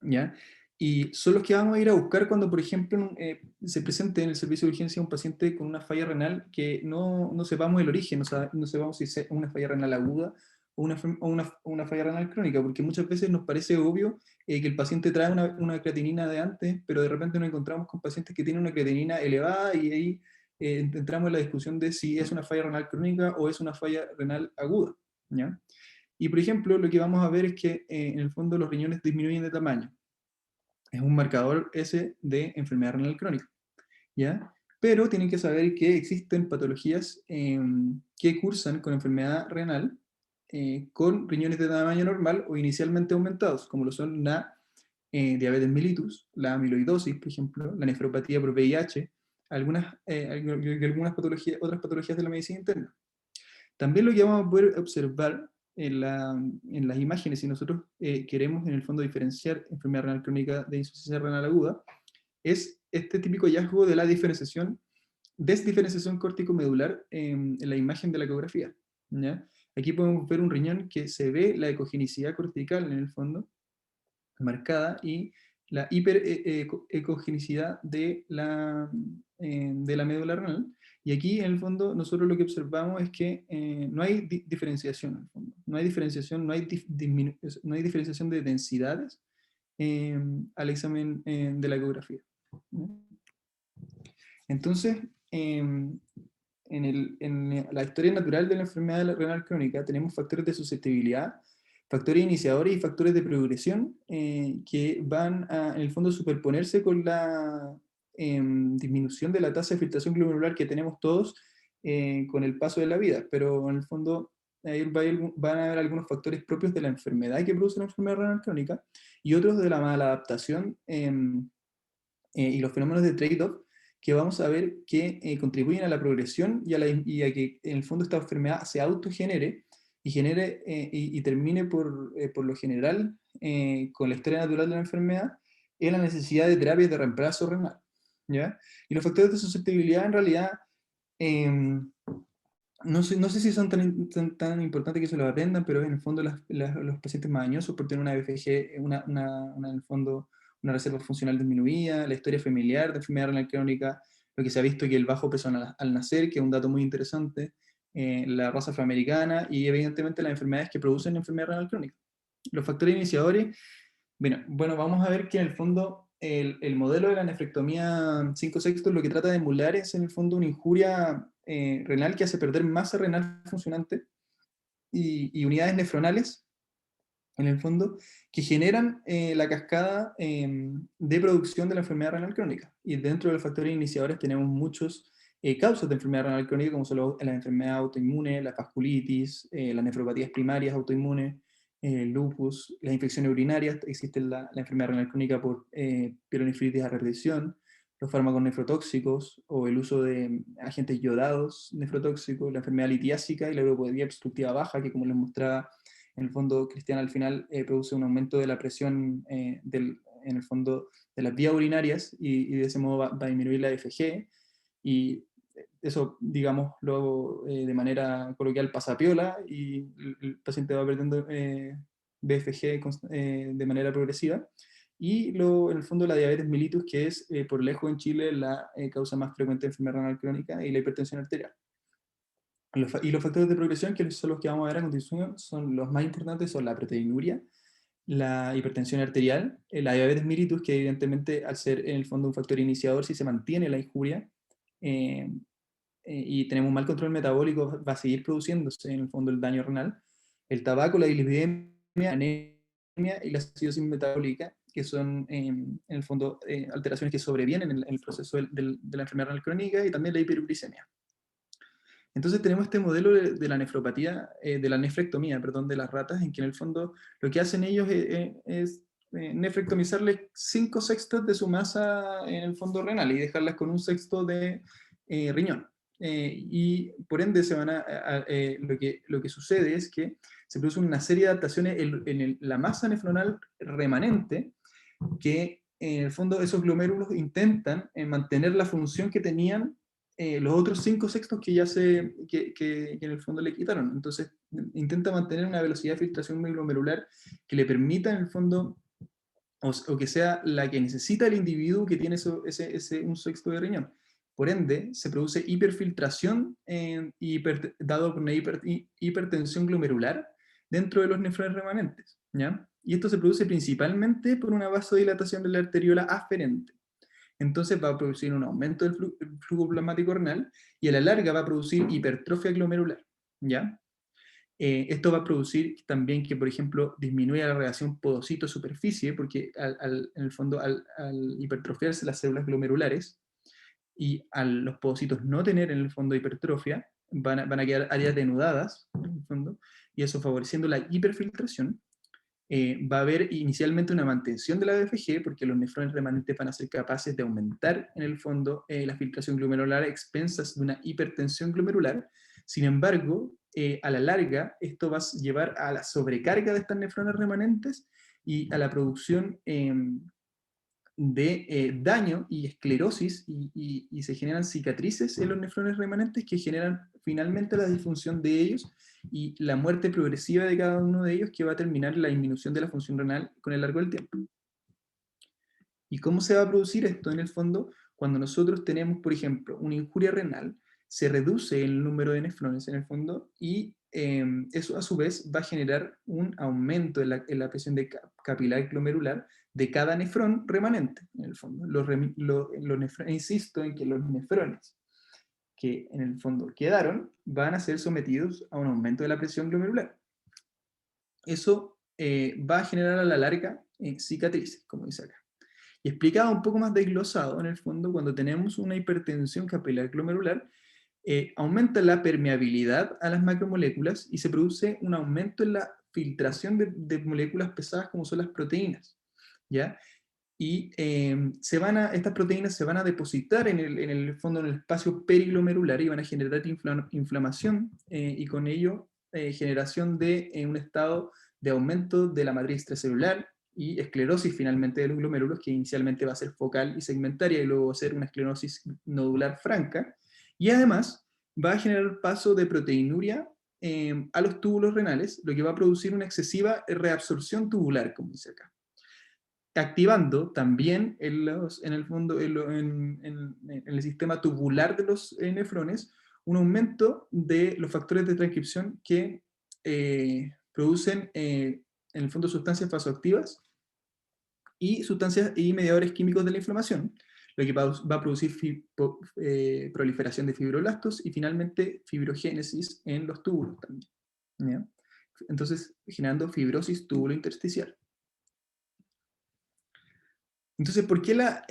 ¿ya? Y son los que vamos a ir a buscar cuando, por ejemplo, se presente en el servicio de urgencia un paciente con una falla renal que no sepamos el origen, no sepamos si es una falla renal aguda o una falla renal crónica, porque muchas veces nos parece obvio que el paciente trae una creatinina de antes, pero de repente nos encontramos con pacientes que tienen una creatinina elevada y ahí entramos en la discusión de si es una falla renal crónica o es una falla renal aguda, ¿ya? Y por ejemplo, lo que vamos a ver es que en el fondo los riñones disminuyen de tamaño. Es un marcador ese de enfermedad renal crónica, ¿ya? Pero tienen que saber que existen patologías que cursan con enfermedad renal con riñones de tamaño normal o inicialmente aumentados, como lo son la diabetes mellitus, la amiloidosis, por ejemplo, la nefropatía por VIH, algunas patologías, otras patologías de la medicina interna. También lo que vamos a poder observar en las imágenes, si nosotros queremos en el fondo diferenciar enfermedad renal crónica de insuficiencia renal aguda, es este típico hallazgo de la desdiferenciación córtico-medular en la imagen de la ecografía, ¿ya? Aquí podemos ver un riñón que se ve la ecogenicidad cortical en el fondo, marcada, y la hiperecogenicidad de la médula renal. Y aquí, en el fondo, nosotros lo que observamos es que no hay diferenciación, en el fondo. No hay diferenciación, no hay diferenciación de densidades al examen de la ecografía. Entonces, en la historia natural de la enfermedad renal crónica tenemos factores de susceptibilidad, factores iniciadores y factores de progresión que van a, en el fondo, superponerse con la disminución de la tasa de filtración glomerular que tenemos todos con el paso de la vida, pero en el fondo van a haber algunos factores propios de la enfermedad que produce la enfermedad renal crónica y otros de la maladaptación y los fenómenos de trade-off que vamos a ver que contribuyen a la progresión y a que en el fondo esta enfermedad se autogenere y genere y termine por lo general con la historia natural de la enfermedad en la necesidad de terapias de reemplazo renal, ¿ya? Y los factores de susceptibilidad en realidad no sé si son tan importantes que se los aprendan, pero en el fondo los pacientes mañosos por tener una BFG, en el fondo una reserva funcional disminuida, la historia familiar de enfermedad renal crónica, lo que se ha visto que el bajo peso al nacer, que es un dato muy interesante, la raza afroamericana y evidentemente las enfermedades que producen enfermedad renal crónica. Los factores iniciadores, bueno, vamos a ver que en el fondo el modelo de la nefrectomía 5/6 lo que trata de emular es en el fondo una injuria renal que hace perder masa renal funcionante y unidades nefronales en el fondo, que generan la cascada de producción de la enfermedad renal crónica. Y dentro de los factores iniciadores tenemos muchos causas de enfermedad renal crónica, como son las enfermedades autoinmunes, la vasculitis, las nefropatías primarias autoinmunes, el lupus, las infecciones urinarias, existe la enfermedad renal crónica por pielonefritis a repetición, los fármacos nefrotóxicos o el uso de agentes yodados nefrotóxicos, la enfermedad litiásica y la uropodia obstructiva baja, que como les mostraba en el fondo, Cristian al final produce un aumento de la presión en el fondo de las vías urinarias y de ese modo va a disminuir la FG y eso, digamos, luego de manera coloquial pasa piola y el paciente va perdiendo BFG de manera progresiva. Y en el fondo la diabetes mellitus, que es por lejos en Chile la causa más frecuente de enfermedad renal crónica, y la hipertensión arterial. Y los factores de progresión, que son los que vamos a ver a continuación, son los más importantes, son la proteinuria, la hipertensión arterial, la diabetes mellitus, que evidentemente al ser en el fondo un factor iniciador, si se mantiene la injuria y tenemos un mal control metabólico, va a seguir produciéndose en el fondo el daño renal. El tabaco, la dislipidemia, la anemia y la acidosis metabólica, que son en el fondo alteraciones que sobrevienen en el proceso de la enfermedad renal crónica, y también la hiperuricemia. Entonces tenemos este modelo de la nefropatía, de la nefrectomía, perdón, de las ratas, en que en el fondo lo que hacen ellos es nefrectomizarles 5/6 de su masa en el fondo renal y dejarlas con 1/6 de riñón. Y por ende lo que sucede es que se produce una serie de adaptaciones en la masa nefronal remanente, que en el fondo esos glomérulos intentan mantener la función que tenían los otros 5/6 que ya que en el fondo le quitaron. Entonces intenta mantener una velocidad de filtración glomerular que le permita en el fondo, o que sea la que necesita el individuo que tiene ese 1/6 de riñón. Por ende, se produce hiperfiltración dado por una hipertensión glomerular dentro de los nefrones remanentes, ¿ya? Y esto se produce principalmente por una vasodilatación de la arteriola aferente. entonces va a producir un aumento del flujo plasmático renal, y a la larga va a producir hipertrofia glomerular, ¿ya? Esto va a producir también que, por ejemplo, disminuya la relación podocito-superficie, porque en el fondo al hipertrofiarse las células glomerulares y a los podocitos no tener en el fondo hipertrofia, van a quedar áreas denudadas, en el fondo, y eso favoreciendo la hiperfiltración. Va a haber inicialmente una mantención de la BFG, porque los nefrones remanentes van a ser capaces de aumentar en el fondo la filtración glomerular a expensas de una hipertensión glomerular. Sin embargo, a la larga, esto va a llevar a la sobrecarga de estas nefronas remanentes y a la producción de daño y esclerosis, y se generan cicatrices en los nefrones remanentes que generan finalmente la disfunción de ellos y la muerte progresiva de cada uno de ellos, que va a terminar en la disminución de la función renal con el largo del tiempo. ¿Y cómo se va a producir esto? En el fondo, cuando nosotros tenemos, por ejemplo, una injuria renal, se reduce el número de nefrones en el fondo, y eso a su vez va a generar un aumento en la presión capilar glomerular de cada nefrón remanente, en el fondo. Insisto en que los nefrones que en el fondo quedaron van a ser sometidos a un aumento de la presión glomerular. Eso va a generar a la larga cicatrices, como dice acá. Y explicado un poco más desglosado, en el fondo, cuando tenemos una hipertensión capilar glomerular, aumenta la permeabilidad a las macromoléculas y se produce un aumento en la filtración de moléculas pesadas como son las proteínas, ¿ya? Y estas proteínas se van a depositar en el fondo, en el espacio periglomerular, y van a generar inflamación y con ello generación de un estado de aumento de la matriz extracelular y esclerosis finalmente de los glomérulos, que inicialmente va a ser focal y segmentaria y luego va a ser una esclerosis nodular franca, y además va a generar paso de proteinuria a los túbulos renales, lo que va a producir una excesiva reabsorción tubular, como dice acá, activando también en el fondo, en el sistema tubular de los nefrones, un aumento de los factores de transcripción que producen en el fondo sustancias vasoactivas y sustancias y mediadores químicos de la inflamación, lo que va a producir proliferación de fibroblastos y finalmente fibrogénesis en los túbulos también, ¿ya? Entonces generando fibrosis túbulo-intersticial. Entonces, ¿por qué la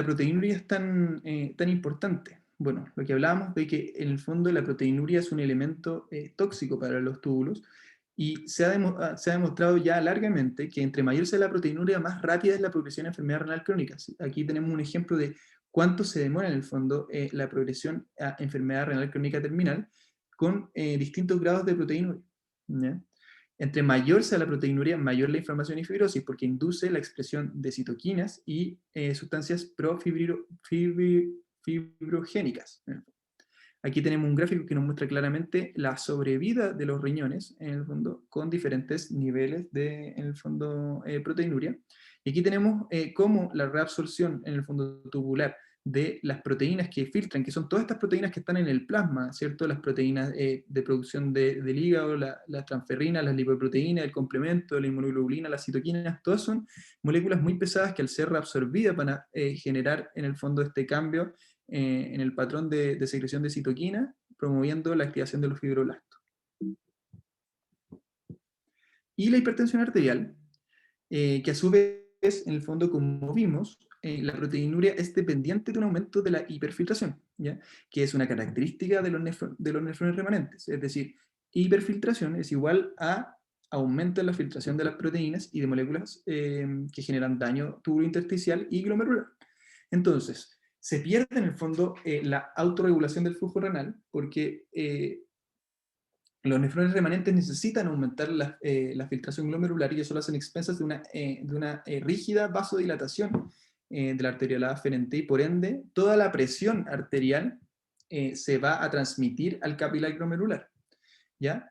proteinuria es tan importante? Bueno, lo que hablábamos de que en el fondo la proteinuria es un elemento tóxico para los túbulos, y se ha demostrado ya largamente que entre mayor sea la proteinuria, más rápida es la progresión de enfermedad renal crónica. Aquí tenemos un ejemplo de cuánto se demora en el fondo la progresión a enfermedad renal crónica terminal con distintos grados de proteinuria, ¿ya? Entre mayor sea la proteinuria, mayor la inflamación y fibrosis, porque induce la expresión de citoquinas y sustancias profibrogénicas. Aquí tenemos un gráfico que nos muestra claramente la sobrevida de los riñones, en el fondo, con diferentes niveles de, en el fondo, proteinuria. Y aquí tenemos cómo la reabsorción, en el fondo tubular, de las proteínas que filtran, que son todas estas proteínas que están en el plasma, ¿cierto? Las proteínas de producción del hígado, la transferrina, las lipoproteínas, el complemento, la inmunoglobulina, las citoquinas, todas son moléculas muy pesadas que al ser reabsorbidas van a generar en el fondo este cambio en el patrón de secreción de citoquina, promoviendo la activación de los fibroblastos. Y la hipertensión arterial, que a su vez, en el fondo, como vimos, la proteinuria es dependiente de un aumento de la hiperfiltración, ¿ya? Que es una característica de los nefrones remanentes. Es decir, hiperfiltración es igual a aumento en la filtración de las proteínas y de moléculas que generan daño tubulointersticial y glomerular. Entonces, se pierde en el fondo la autorregulación del flujo renal, porque los nefrones remanentes necesitan aumentar la filtración glomerular, y eso lo hacen expensas de una rígida vasodilatación de la arteriola aferente, y por ende toda la presión arterial se va a transmitir al capilar glomerular, ¿ya?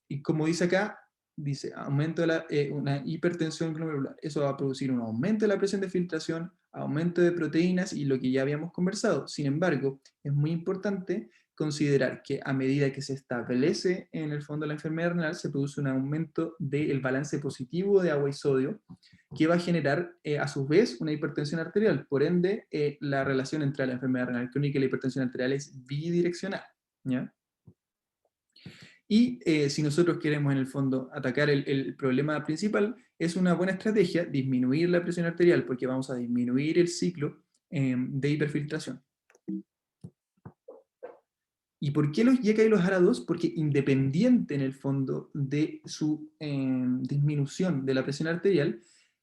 Y como dice acá, dice aumento de una hipertensión glomerular. Eso va a producir un aumento de la presión de filtración, aumento de proteínas y lo que ya habíamos conversado. Sin embargo, es muy importante considerar que a medida que se establece en el fondo la enfermedad renal, se produce un aumento del balance positivo de agua y sodio, que va a generar a su vez una hipertensión arterial. Por ende, la relación entre la enfermedad renal crónica y la hipertensión arterial es bidireccional, ¿ya? Y si nosotros queremos en el fondo atacar el problema principal, es una buena estrategia disminuir la presión arterial, porque vamos a disminuir el ciclo de hiperfiltración. ¿Y por qué los YECA y los ARA2? Porque independiente en el fondo de su disminución de la presión arterial,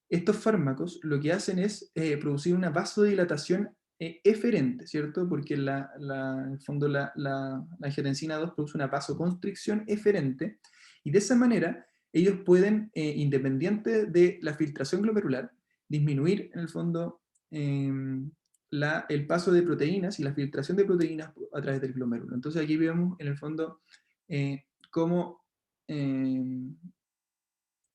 estos fármacos lo que hacen es producir una vasodilatación eferente, ¿cierto? Porque en el fondo la angiotensina 2 produce una vasoconstricción eferente, y de esa manera ellos pueden, independiente de la filtración glomerular, disminuir en el fondo el paso de proteínas y la filtración de proteínas a través del glomérulo. Entonces aquí vemos en el fondo cómo en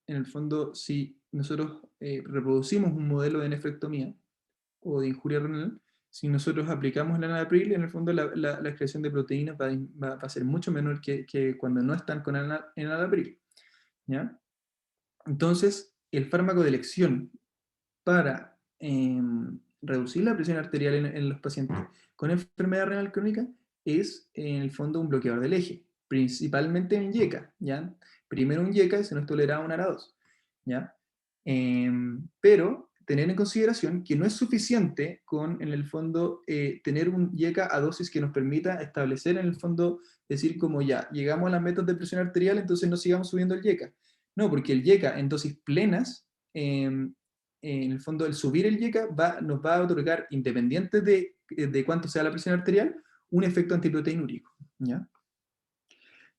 el fondo si nosotros reproducimos un modelo de nefrectomía o de injuria renal, si nosotros aplicamos la enalapril, en el fondo la excreción de proteínas va a ser mucho menor que cuando no están con enalapril, ¿ya? Entonces, el fármaco de elección para reducir la presión arterial en los pacientes con enfermedad renal crónica es, en el fondo, un bloqueador del eje, principalmente en YECA, ¿ya? Primero un YECA y se nos toleraba un ARA2, ¿ya? Pero tener en consideración que no es suficiente con, en el fondo, tener un YECA a dosis que nos permita establecer, en el fondo, decir como ya, llegamos a las metas de presión arterial, entonces no sigamos subiendo el YECA. No, porque el YECA en dosis plenas, en el fondo, el subir el YECA nos va a otorgar, independiente de cuánto sea la presión arterial, un efecto antiproteinúrico, ¿ya?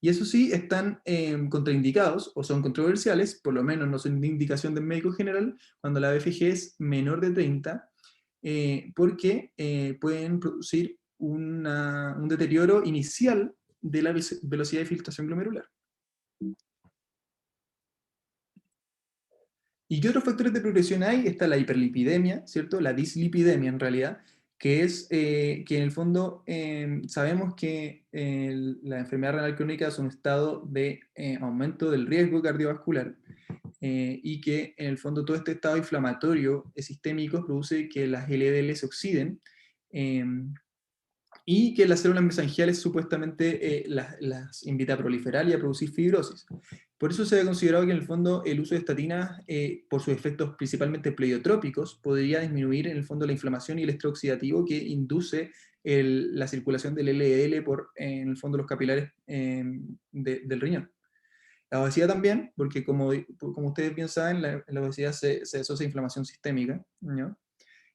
Y eso sí, están contraindicados o son controversiales, por lo menos no son de indicación del médico general, cuando la BFG es menor de 30, porque pueden producir un deterioro inicial de la velocidad de filtración glomerular. ¿Y qué otros factores de progresión hay? Está la hiperlipidemia, ¿cierto? La dislipidemia en realidad, que es que en el fondo sabemos que la enfermedad renal crónica es un estado de aumento del riesgo cardiovascular y que en el fondo todo este estado inflamatorio sistémico produce que las LDL se oxiden y que las células mesangiales supuestamente las invita a proliferar y a producir fibrosis. Por eso se ha considerado que en el fondo el uso de estatinas, por sus efectos principalmente pleiotrópicos, podría disminuir en el fondo la inflamación y el estrés oxidativo que induce la circulación del LDL por, en el fondo, los capilares del riñón. La obesidad también, porque como ustedes bien saben, la obesidad se asocia a inflamación sistémica, ¿no?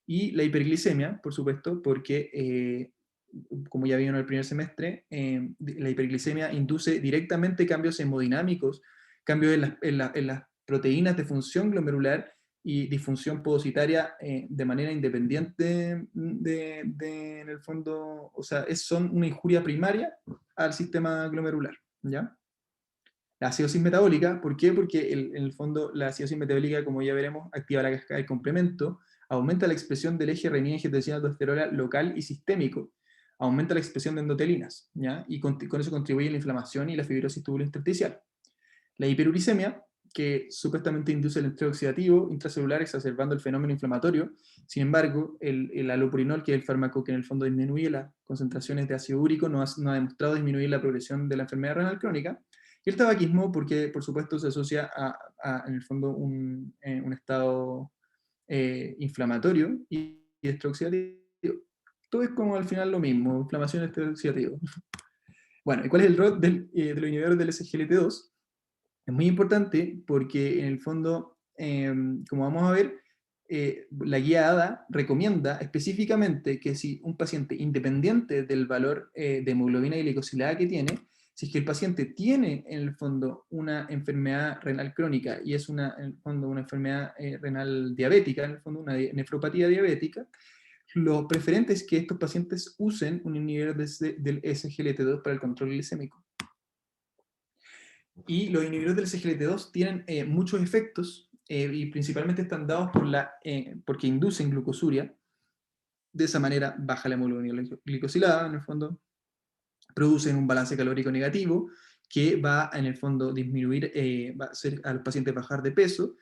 Y la hiperglicemia, por supuesto, porque como ya vieron en el primer semestre, la hiperglicemia induce directamente cambios hemodinámicos, cambios en las proteínas de función glomerular y disfunción podocitaria de manera independiente en el fondo, o sea, son una injuria primaria al sistema glomerular, ¿ya? La acidosis metabólica, ¿por qué? Porque en el fondo la acidosis metabólica, como ya veremos, activa la cascada del complemento, aumenta la expresión del eje renina-angiotensina-aldosterona local y sistémico, aumenta la expresión de endotelinas, ¿ya? Y con eso contribuye a la inflamación y la fibrosis tubulointersticial. La hiperuricemia, que supuestamente induce el estrés oxidativo intracelular exacerbando el fenómeno inflamatorio. Sin embargo, el allopurinol, que es el fármaco que en el fondo disminuye las concentraciones de ácido úrico, no ha demostrado disminuir la progresión de la enfermedad renal crónica. Y el tabaquismo, porque por supuesto se asocia en el fondo un estado inflamatorio y estrés oxidativo. Todo es como al final lo mismo, inflamación y estrés oxidativo. Bueno, ¿y cuál es el rol de los inhibidores del SGLT2? Es muy importante porque en el fondo, como vamos a ver, la guía ADA recomienda específicamente que si un paciente, independiente del valor de hemoglobina y glicosilada que tiene, si es que el paciente tiene en el fondo una enfermedad renal crónica y es en el fondo una enfermedad renal diabética, en el fondo una nefropatía diabética, lo preferente es que estos pacientes usen un inhibidor del SGLT2 para el control glicémico. Y los inhibidores del SGLT2 tienen muchos efectos y principalmente están dados porque inducen glucosuria. De esa manera baja la hemoglobina glicosilada, en el fondo. producen un balance calórico negativo que va en el fondo disminuir, va a hacer al paciente bajar de peso,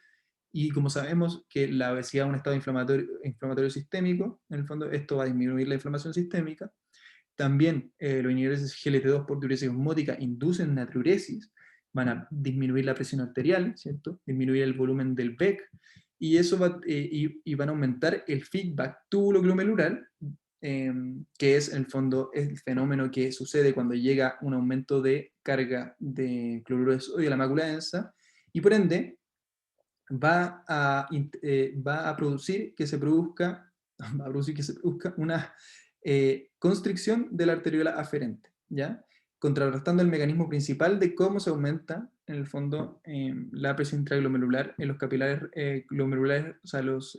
y como sabemos que la obesidad es un estado inflamatorio sistémico, en el fondo esto va a disminuir la inflamación sistémica. También los inhibidores de SGLT2 por diuresis osmótica inducen natriuresis, van a disminuir la presión arterial, ¿cierto? Disminuir el volumen del BEC, y eso y van a aumentar el feedback túbulo-glomerular, que es en el fondo el fenómeno que sucede cuando llega un aumento de carga de cloruro de sodio a la mácula densa, y por ende va a producir que se produzca una constricción de la arteriola aferente, ¿ya? Contrarrestando el mecanismo principal de cómo se aumenta, en el fondo, la presión intraglomerular en los capilares glomerulares, o sea, en los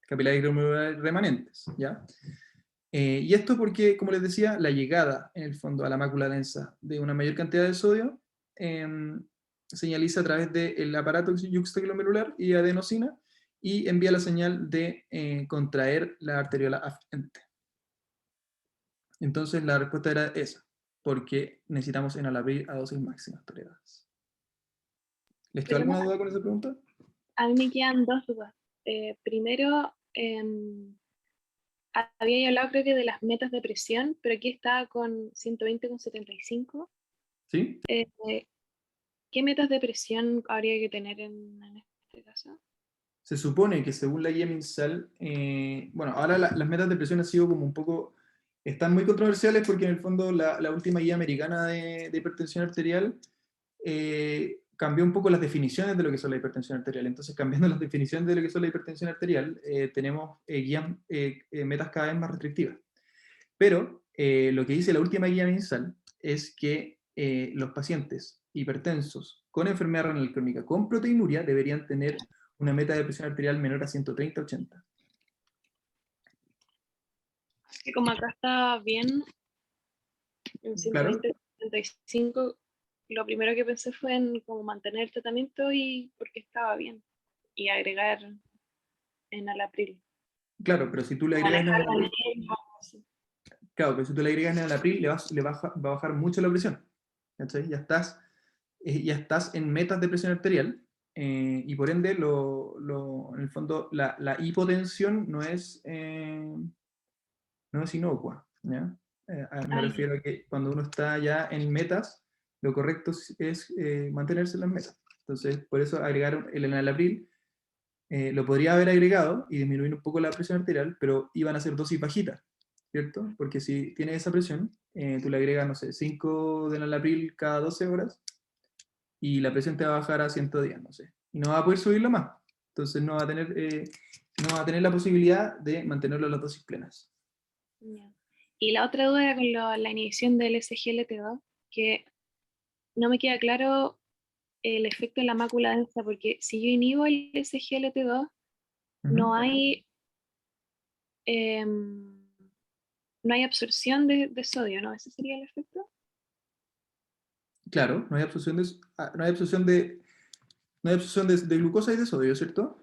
capilares glomerulares remanentes, ¿ya? Y esto porque, como les decía, la llegada, en el fondo, a la mácula densa de una mayor cantidad de sodio señaliza a través del aparato yuxtaglomerular y adenosina, y envía la señal de contraer la arteriola aferente. Entonces la respuesta era esa, porque necesitamos enalapril a dosis máximas toleradas. ¿Les quedó alguna duda con esa pregunta? A mí me quedan dos dudas. Primero, había hablado creo que de las metas de presión, pero aquí está con 120,75. ¿Sí? ¿Qué metas de presión habría que tener en este caso? Se supone que según la guía MinSal, bueno, ahora las metas de presión han sido como un poco, están muy controversiales porque en el fondo la última guía americana de hipertensión arterial cambió un poco las definiciones de lo que son la hipertensión arterial. Entonces, cambiando las definiciones de lo que son la hipertensión arterial, tenemos metas cada vez más restrictivas. Pero lo que dice la última guía MinSal es que los pacientes hipertensos con enfermedad renal crónica con proteinuria deberían tener una meta de presión arterial menor a 130/80. Que como acá está bien, en 120,75, lo primero que pensé fue en como mantener el tratamiento y porque estaba bien, y agregar enalapril. Claro, pero si tú le agregas enalapril, claro, pero si tú le agregas enalapril, va a bajar mucho la presión. ¿Cachai? Ya estás en metas de presión arterial, y por ende, en el fondo, la hipotensión no es inocua, ¿ya? Me refiero a que cuando uno está ya en metas, lo correcto es mantenerse en las metas. Entonces, por eso agregar el enalapril, lo podría haber agregado y disminuir un poco la presión arterial, pero iban a ser dosis bajitas, ¿cierto? Porque si tienes esa presión, tú le agregas, no sé, 5 de enalapril cada 12 horas, y la presión te va a bajar a 110, no sé. Y no va a poder subirlo más. Entonces no va a tener la posibilidad de mantenerlo a las dosis plenas. Yeah. Y la otra duda era con la inhibición del SGLT2, que no me queda claro el efecto en la mácula densa, porque si yo inhibo el SGLT2, no hay no hay absorción de sodio, ¿no? ¿Ese sería el efecto? Claro, no hay absorción de glucosa y de sodio, ¿cierto?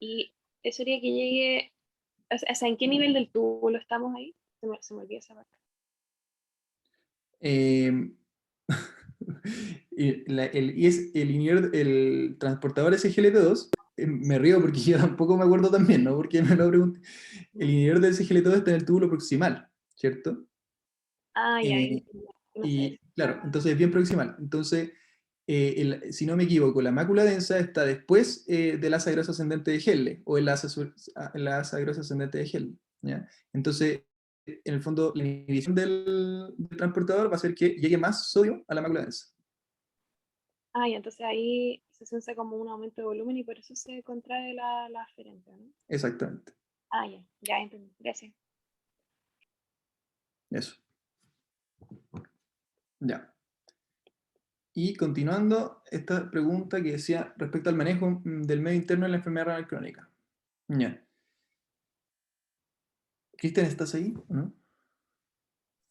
Y eso sería que llegue, o sea, ¿en qué nivel del túbulo estamos ahí? Se me olvidó esa parte. El transportador SGLT2, me río porque yo tampoco me acuerdo también, ¿no? Porque me lo pregunté. El inhibidor del SGLT2 está en el túbulo proximal, ¿cierto? Ah, ya. Y claro, entonces es bien proximal. Entonces, si no me equivoco, la mácula densa está después del asa grosa ascendente de Helle, o el asa grosa ascendente de Helle, ¿ya? Entonces, en el fondo, la inhibición del transportador va a hacer que llegue más sodio a la mácula densa. Ah, ya, entonces ahí se sensa como un aumento de volumen y por eso se contrae la aferente, ¿no? Exactamente. Ah, ya entendí. Gracias. Eso. Ya. Y continuando, esta pregunta que decía respecto al manejo del medio interno de la enfermedad renal crónica. Ya. Cristian, ¿estás ahí o no?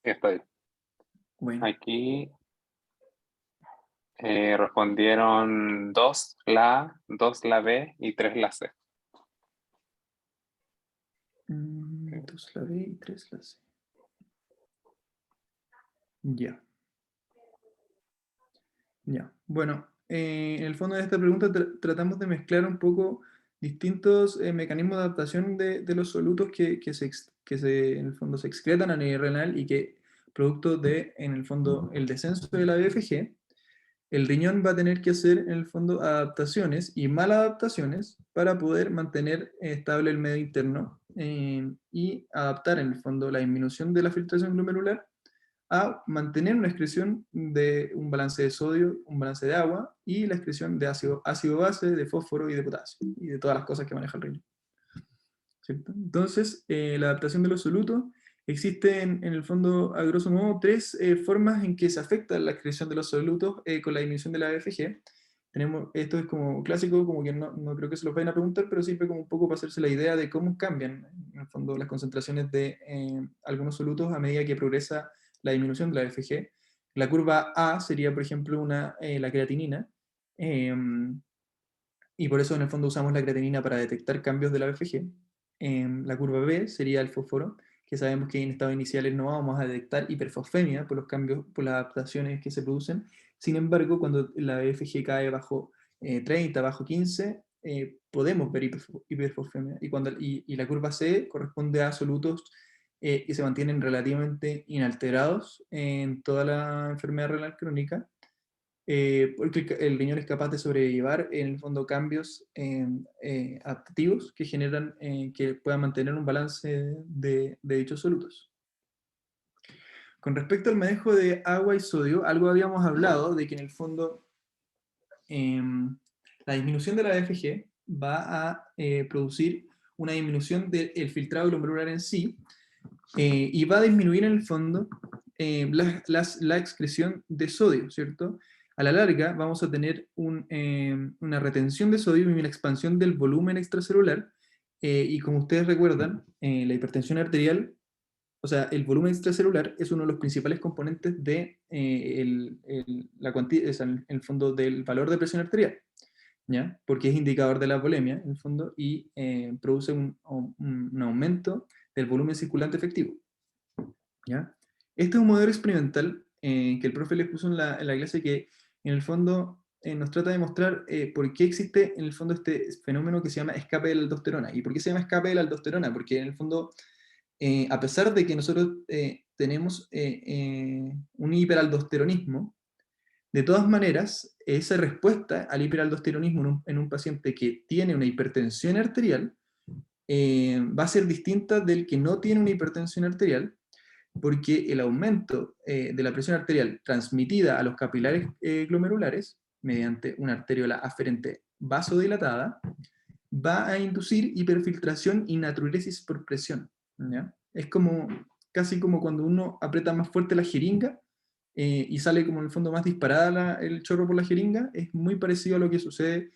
Sí, estoy. Bueno. Aquí respondieron 2 la A, 2 la B y 3 la C. 2 la B y 3 la C. Ya. Ya. Bueno, en el fondo de esta pregunta tratamos de mezclar un poco distintos mecanismos de adaptación de los solutos que en el fondo se excretan a nivel renal y que, producto de, en el fondo, el descenso de la BFG, el riñón va a tener que hacer, en el fondo, adaptaciones y maladaptaciones para poder mantener estable el medio interno y adaptar, en el fondo, la disminución de la filtración glomerular a mantener una excreción de un balance de sodio, un balance de agua y la excreción de ácido base, de fósforo y de potasio, y de todas las cosas que maneja el riñón. ¿Cierto? Entonces, la adaptación de los solutos, existe en el fondo, a grosso modo, tres formas en que se afecta la excreción de los solutos con la disminución de la BFG. Esto es como clásico, como que no creo que se lo vayan a preguntar, pero sirve como un poco para hacerse la idea de cómo cambian, en el fondo, las concentraciones de algunos solutos a medida que progresa la disminución de la BFG. La curva A sería, por ejemplo, la creatinina, y por eso en el fondo usamos la creatinina para detectar cambios de la BFG. La curva B sería el fósforo, que sabemos que en estados iniciales no vamos a detectar hiperfosfemia por los cambios, por las adaptaciones que se producen. Sin embargo, cuando la BFG cae bajo 30, bajo 15, podemos ver hiperfosfemia. Y la curva C corresponde a solutos que se mantienen relativamente inalterados en toda la enfermedad renal crónica, porque el riñón es capaz de sobrellevar, en el fondo, cambios adaptativos que generan que puedan mantener un balance de dichos solutos. Con respecto al manejo de agua y sodio, algo habíamos hablado de que en el fondo la disminución de la BFG va a producir una disminución del filtrado glomerular en sí, y va a disminuir en el fondo la excreción de sodio, ¿cierto? A la larga vamos a tener una retención de sodio y una expansión del volumen extracelular, y como ustedes recuerdan, la hipertensión arterial, o sea, el volumen extracelular es uno de los principales componentes de el fondo del valor de presión arterial, ¿ya? Porque es indicador de la volemia, en el fondo, y produce un aumento del volumen circulante efectivo, ¿ya? Este es un modelo experimental que el profe les puso en la clase, que en el fondo nos trata de mostrar por qué existe en el fondo este fenómeno que se llama escape de la aldosterona. ¿Y por qué se llama escape de la aldosterona? Porque en el fondo, a pesar de que nosotros tenemos un hiperaldosteronismo, de todas maneras, esa respuesta al hiperaldosteronismo en un paciente que tiene una hipertensión arterial va a ser distinta del que no tiene una hipertensión arterial, porque el aumento de la presión arterial transmitida a los capilares glomerulares mediante una arteriola aferente vasodilatada va a inducir hiperfiltración y natriuresis por presión, ¿ya? Es casi como cuando uno aprieta más fuerte la jeringa y sale como en el fondo más disparada el chorro por la jeringa. Es muy parecido a lo que sucede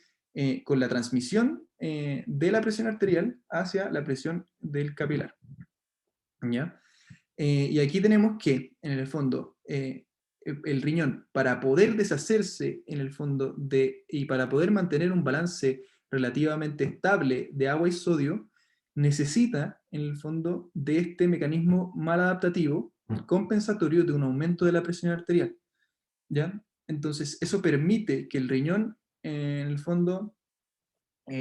con la transmisión de la presión arterial hacia la presión del capilar, ¿ya? Y aquí tenemos que, en el fondo, el riñón, para poder deshacerse, en el fondo, y para poder mantener un balance relativamente estable de agua y sodio, necesita, en el fondo, de este mecanismo maladaptativo compensatorio de un aumento de la presión arterial, ¿ya? Entonces, eso permite que el riñón, en el fondo,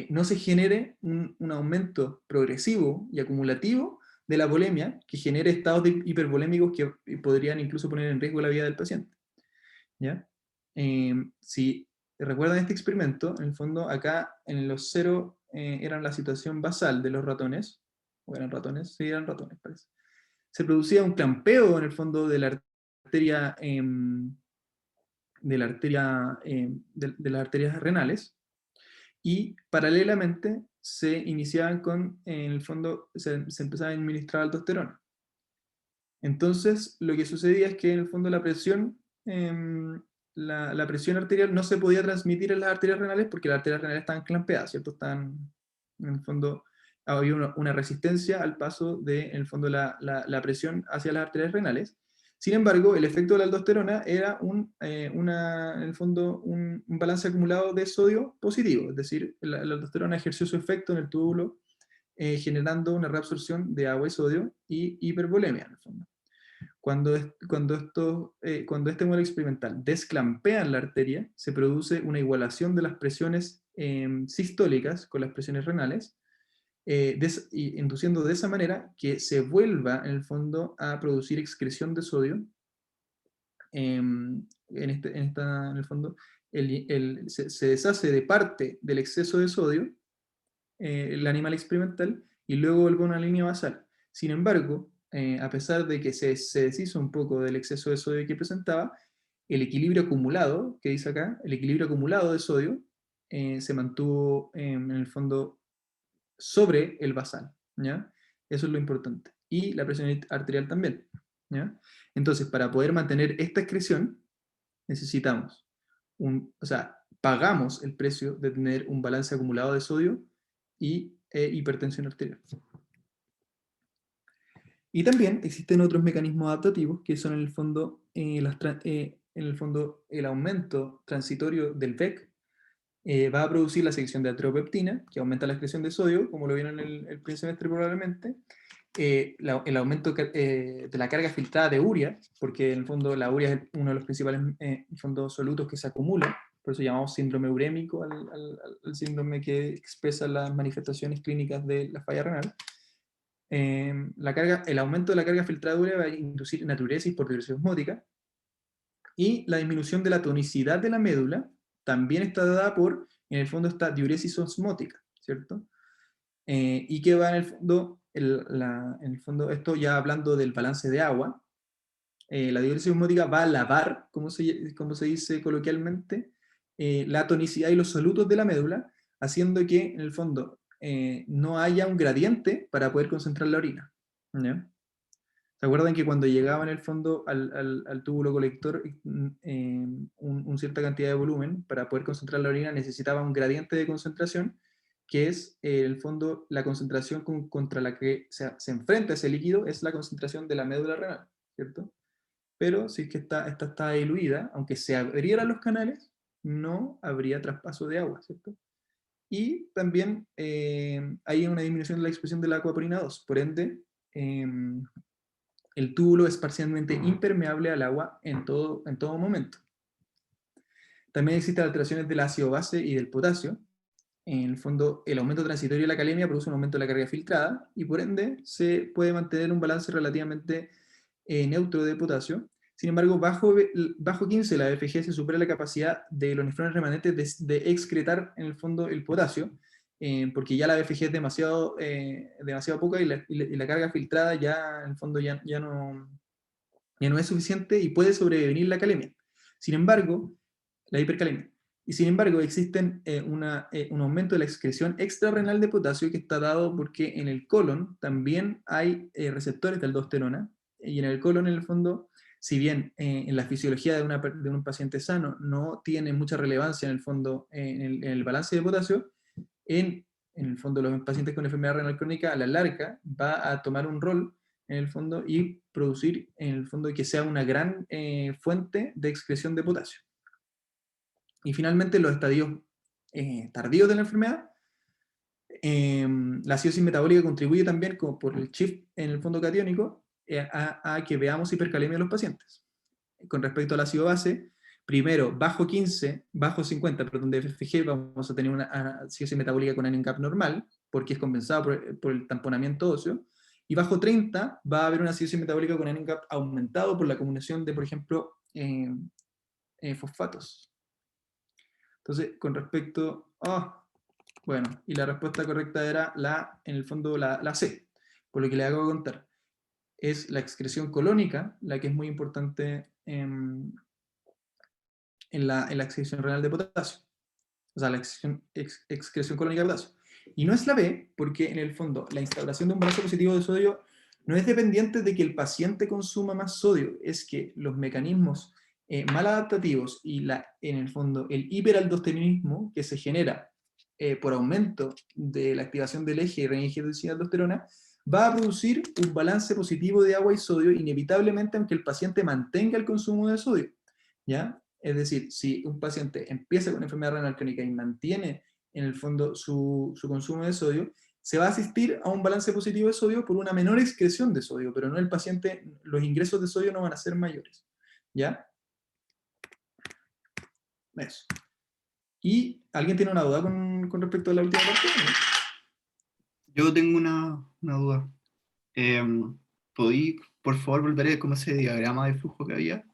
no se genere un aumento progresivo y acumulativo de la volemia, que genere estados hipervolémicos que podrían incluso poner en riesgo la vida del paciente, ¿ya? Si recuerdan este experimento, en el fondo acá en los 0 eran la situación basal de los ratones, o eran ratones, sí, eran ratones, parece. Se producía un clampeo en el fondo de la arteria, de las arterias renales, y paralelamente se iniciaban en el fondo, se empezaba a administrar aldosterona. Entonces, lo que sucedía es que en el fondo la presión arterial no se podía transmitir en las arterias renales porque las arterias renales estaban clampeadas, ¿cierto? En el fondo, había una resistencia al paso de, en el fondo, la presión hacia las arterias renales. Sin embargo, el efecto de la aldosterona era en el fondo un balance acumulado de sodio positivo, es decir, la aldosterona ejerció su efecto en el túbulo, generando una reabsorción de agua y sodio y hipervolemia, en el fondo. cuando este modelo experimental desclampean la arteria, se produce una igualación de las presiones sistólicas con las presiones renales, induciendo de esa manera que se vuelva en el fondo a producir excreción de sodio. En el fondo se deshace de parte del exceso de sodio el animal experimental y luego vuelve a una línea basal. Sin embargo, a pesar de que se deshizo un poco del exceso de sodio que presentaba, el equilibrio acumulado, que dice acá, el equilibrio acumulado de sodio se mantuvo en el fondo sobre el basal, ¿ya? Eso es lo importante. Y la presión arterial también, ¿ya? Entonces, para poder mantener esta excreción, necesitamos, pagamos el precio de tener un balance acumulado de sodio y hipertensión arterial. Y también existen otros mecanismos adaptativos que son en el fondo, el aumento transitorio del VEC va a producir la secreción de atropeptina, que aumenta la excreción de sodio, como lo vieron en el primer semestre probablemente, el aumento de la carga filtrada de urea, porque en el fondo la urea es uno de los principales solutos que se acumula, por eso llamamos síndrome urémico al síndrome que expresa las manifestaciones clínicas de la falla renal. El aumento de la carga filtrada de urea va a inducir natriuresis por diuresis osmótica, y la disminución de la tonicidad de la médula también está dada por, en el fondo, esta diuresis osmótica, ¿cierto? Y que va en el fondo, esto ya hablando del balance de agua, la diuresis osmótica va a lavar, como se dice coloquialmente, la tonicidad y los solutos de la médula, haciendo que, en el fondo, no haya un gradiente para poder concentrar la orina, ¿ya? ¿Se acuerdan que cuando llegaba en el fondo al túbulo colector una cierta cantidad de volumen, para poder concentrar la orina necesitaba un gradiente de concentración, que es en el fondo la concentración contra la que se enfrenta ese líquido, es la concentración de la médula renal, ¿cierto? Pero si es que esta está diluida, aunque se abrieran los canales, no habría traspaso de agua, ¿cierto? Y también hay una disminución de la expresión de la acuaporina 2, por ende, el túbulo es parcialmente impermeable al agua en todo momento. También existen alteraciones del ácido base y del potasio. En el fondo, el aumento transitorio de la calemia produce un aumento de la carga filtrada, y por ende se puede mantener un balance relativamente neutro de potasio. Sin embargo, bajo 15 la BFG se supera la capacidad de los nefrones remanentes de excretar en el fondo el potasio, porque ya la BFG es demasiado poca, y la carga filtrada ya en el fondo ya no es suficiente y puede sobrevenir la calemia. Sin embargo, la hipercalemia. Y sin embargo, existen un aumento de la excreción extrarrenal de potasio, que está dado porque en el colon también hay receptores de aldosterona, y en el colon, en el fondo, si bien en la fisiología de un paciente sano no tiene mucha relevancia en el fondo en el balance de potasio, en el fondo los pacientes con enfermedad renal crónica a la larga va a tomar un rol en el fondo y producir en el fondo que sea una gran fuente de excreción de potasio. Y finalmente, los estadios tardíos de la enfermedad, la acidosis metabólica contribuye también, como por el shift en el fondo catiónico, a que veamos hipercalemia en los pacientes. Con respecto al ácido base, primero, bajo 50, perdón, de FFG, vamos a tener una acidosis metabólica con NCAP normal, porque es compensado por el tamponamiento óseo, y bajo 30 va a haber una acidosis metabólica con NCAP aumentado por la acumulación de, por ejemplo, fosfatos. Entonces, con respecto bueno, y la respuesta correcta era en el fondo la C, por lo que le acabo de contar. Es la excreción colónica la que es muy importante en la excreción renal de potasio. O sea, la excreción colónica de potasio. Y no es la B, porque en el fondo la instauración de un balance positivo de sodio no es dependiente de que el paciente consuma más sodio, es que los mecanismos maladaptativos y en el fondo el hiperaldosteronismo que se genera por aumento de la activación del eje y reingestión de aldosterona va a producir un balance positivo de agua y sodio inevitablemente, aunque el paciente mantenga el consumo de sodio, ¿ya? Es decir, si un paciente empieza con enfermedad renal crónica y mantiene en el fondo su consumo de sodio, se va a asistir a un balance positivo de sodio por una menor excreción de sodio, pero no el paciente, los ingresos de sodio no van a ser mayores. ¿Ya? Eso. ¿Y alguien tiene una duda con respecto a la última parte? Yo tengo una duda. ¿Podí, por favor, volver a ver cómo ese diagrama de flujo que había?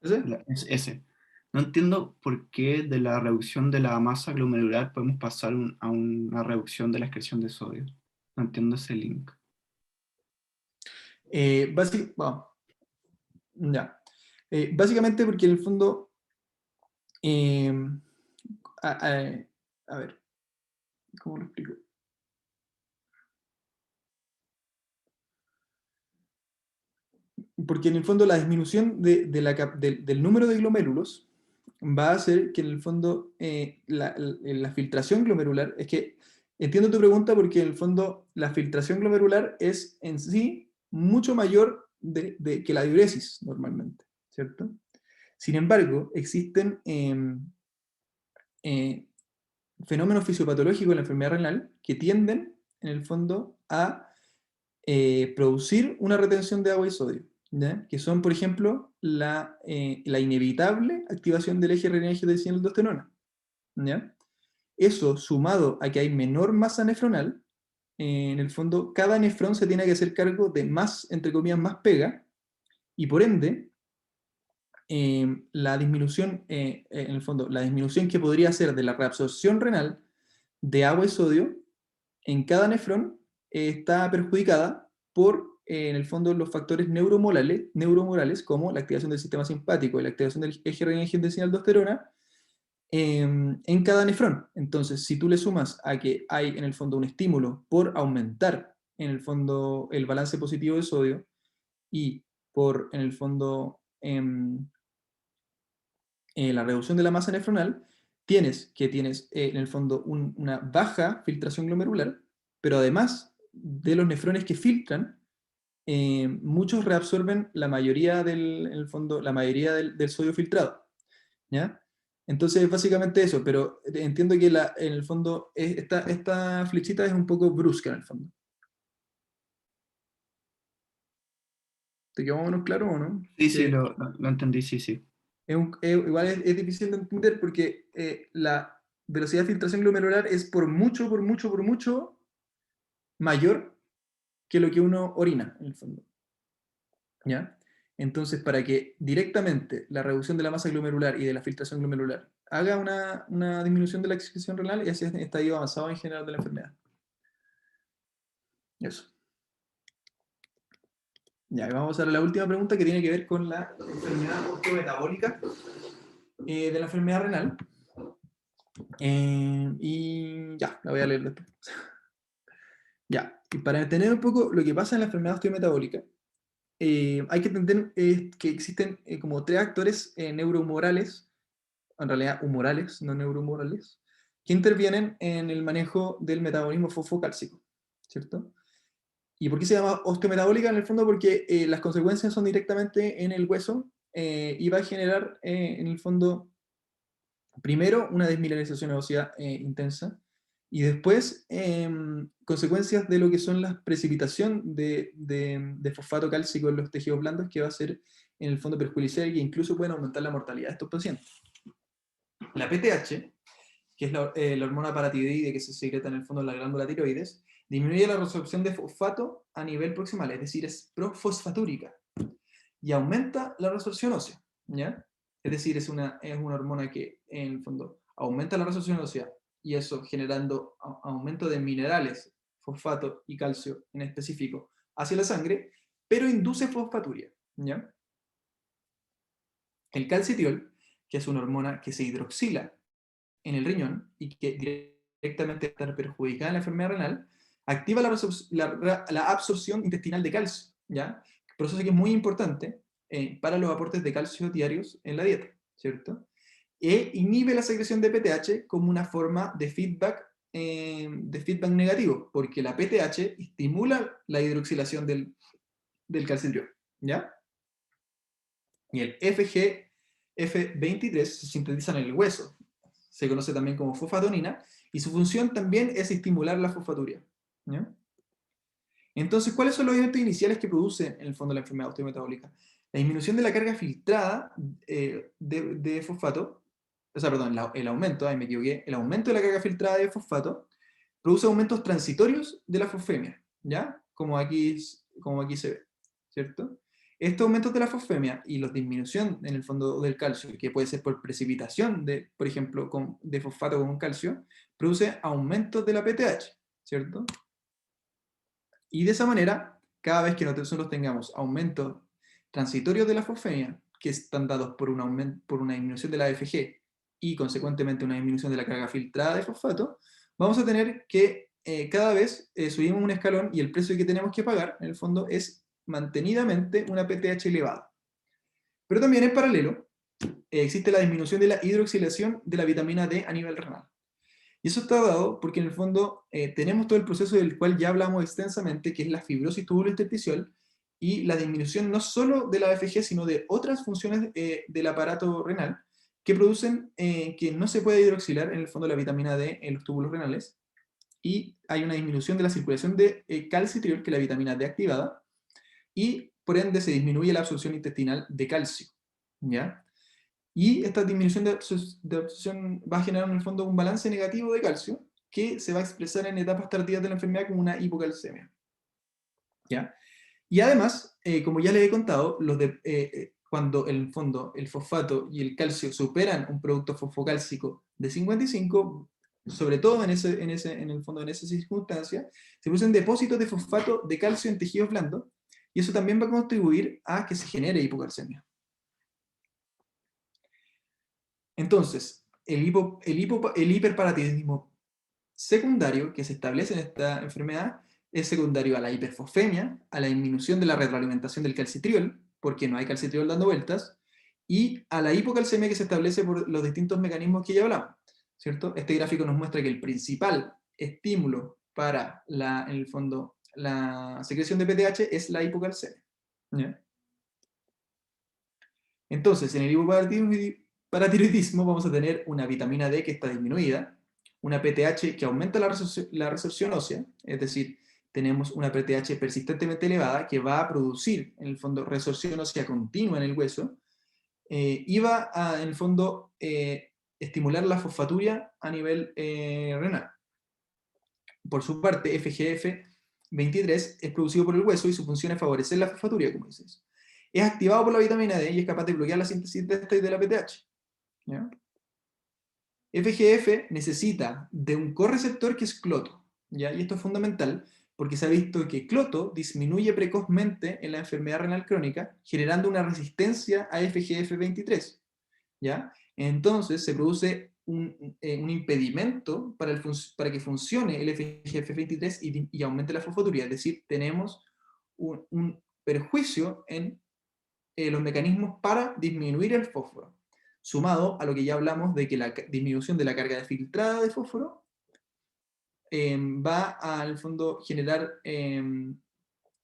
¿Ese? Ese. No entiendo por qué de la reducción de la masa glomerular podemos pasar a una reducción de la excreción de sodio. No entiendo ese link. Básicamente porque en el fondo, a ver, ¿cómo lo explico? Porque en el fondo la disminución del número de glomérulos va a hacer que en el fondo la filtración glomerular, es que entiendo tu pregunta porque en el fondo la filtración glomerular es en sí mucho mayor que la diuresis normalmente, ¿cierto? Sin embargo, existen fenómenos fisiopatológicos en la enfermedad renal que tienden en el fondo a producir una retención de agua y sodio, ¿ya? Que son, por ejemplo, la inevitable activación del eje renina-angiotensina-aldosterona, ¿ya? Eso, sumado a que hay menor masa nefronal, en el fondo, cada nefrón se tiene que hacer cargo de más, entre comillas, más pega, y por ende, la disminución, en el fondo, la disminución que podría ser de la reabsorción renal de agua y sodio en cada nefrón está perjudicada por, en el fondo, los factores neuromorales como la activación del sistema simpático y la activación del eje renina-angiotensina-aldosterona en cada nefrón. Entonces, si tú le sumas a que hay, en el fondo, un estímulo por aumentar, en el fondo, el balance positivo de sodio y por, en el fondo, la reducción de la masa nefronal, tienes, en el fondo, una baja filtración glomerular, pero además de los nefrones que filtran, muchos reabsorben la mayoría en el fondo, la mayoría del sodio filtrado, ¿ya? Entonces, básicamente eso, pero entiendo que en el fondo, esta flechita es un poco brusca en el fondo. ¿Te quedó más o menos claro o no? Sí, lo entendí, sí. Igual es difícil de entender porque la velocidad de filtración glomerular es por mucho mayor que lo que uno orina, en el fondo. ¿Ya? Entonces, para que directamente la reducción de la masa glomerular y de la filtración glomerular haga una disminución de la excreción renal, ese es el estadio avanzado en general de la enfermedad. Eso. Ya, y vamos a la última pregunta que tiene que ver con la enfermedad osteometabólica de la enfermedad renal. Y ya, la voy a leer después. Ya, y para entender un poco lo que pasa en la enfermedad osteometabólica, hay que entender que existen como tres actores neurohumorales, en realidad humorales, no neurohumorales, que intervienen en el manejo del metabolismo fosfocálcico, ¿cierto? ¿Y por qué se llama osteometabólica? En el fondo porque las consecuencias son directamente en el hueso y va a generar, en el fondo, primero una desmineralización ósea intensa, y después consecuencias de lo que son la precipitación de fosfato cálcico en los tejidos blandos, que va a ser en el fondo perjudicial y que incluso pueden aumentar la mortalidad de estos pacientes. La PTH, que es la hormona paratiroide que se secreta en el fondo de la glándula tiroides, disminuye la resorción de fosfato a nivel proximal, es decir, es profosfatúrica, y aumenta la resorción ósea, ¿ya? Es decir, es una hormona que en el fondo aumenta la resorción ósea, y eso generando aumento de minerales, fosfato y calcio en específico, hacia la sangre, pero induce fosfaturia, ¿ya? El calcitiol, que es una hormona que se hidroxila en el riñón y que directamente está perjudicada en la enfermedad renal, activa la absorción intestinal de calcio, ¿ya? Proceso que es muy importante para los aportes de calcio diarios en la dieta, ¿cierto? E inhibe la secreción de PTH como una forma de feedback negativo, porque la PTH estimula la hidroxilación del calcitriol, ¿ya? Y el FGF23 se sintetiza en el hueso, se conoce también como fosfatonina, y su función también es estimular la fosfaturia. ¿Ya? Entonces, ¿cuáles son los eventos iniciales que produce en el fondo la enfermedad osteometabólica? La disminución de la carga filtrada de fosfato, o sea, perdón, el aumento, ahí me equivoqué, el aumento de la carga filtrada de fosfato produce aumentos transitorios de la fosfemia, ¿ya? Como aquí se ve, ¿cierto? Estos aumentos de la fosfemia y la disminución en el fondo del calcio, que puede ser por precipitación, por ejemplo, de fosfato con calcio, produce aumentos de la PTH, ¿cierto? Y de esa manera, cada vez que nosotros tengamos aumentos transitorios de la fosfemia, que están dados por una disminución de la AFG y consecuentemente una disminución de la carga filtrada de fosfato, vamos a tener que cada vez subimos un escalón y el precio que tenemos que pagar, en el fondo, es mantenidamente una PTH elevada. Pero también en paralelo existe la disminución de la hidroxilación de la vitamina D a nivel renal. Y eso está dado porque en el fondo tenemos todo el proceso del cual ya hablamos extensamente, que es la fibrosis tubulointersticial y la disminución no solo de la AFG, sino de otras funciones del aparato renal que producen que no se puede hidroxilar en el fondo la vitamina D en los túbulos renales, y hay una disminución de la circulación de calcitriol, que es la vitamina D activada, y por ende se disminuye la absorción intestinal de calcio, ¿ya? Y esta disminución de absorción va a generar en el fondo un balance negativo de calcio que se va a expresar en etapas tardías de la enfermedad como una hipocalcemia, ¿ya? Y además, como ya les he contado, cuando en el fondo el fosfato y el calcio superan un producto fosfocálcico de 55, sobre todo en el fondo en esa circunstancia, se producen depósitos de fosfato de calcio en tejidos blandos, y eso también va a contribuir a que se genere hipocalcemia. Entonces, el hiperparatiroidismo secundario que se establece en esta enfermedad es secundario a la hiperfosfemia, a la disminución de la retroalimentación del calcitriol, porque no hay calcitriol dando vueltas, y a la hipocalcemia que se establece por los distintos mecanismos que ya hablamos, ¿cierto? Este gráfico nos muestra que el principal estímulo para en el fondo, la secreción de PTH es la hipocalcemia, ¿ya? Entonces, en el hipoparatiroidismo vamos a tener una vitamina D que está disminuida, una PTH que aumenta la resorción ósea, es decir, tenemos una PTH persistentemente elevada que va a producir, en el fondo, resorción ósea continua en el hueso, y va a, en el fondo, estimular la fosfaturia a nivel renal. Por su parte, FGF23 es producido por el hueso y su función es favorecer la fosfaturia, como dices. Es activado por la vitamina D y es capaz de bloquear la síntesis de esta y de la PTH. ¿Ya? FGF necesita de un correceptor que es cloto, ¿ya? Y esto es fundamental porque se ha visto que cloto disminuye precozmente en la enfermedad renal crónica, generando una resistencia a FGF23, ¿ya? Entonces se produce un impedimento para que funcione el FGF23 y aumente la fosfaturia, es decir, tenemos un perjuicio en los mecanismos para disminuir el fósforo, sumado a lo que ya hablamos de que la disminución de la carga de filtrada de fósforo va a, al fondo, generar un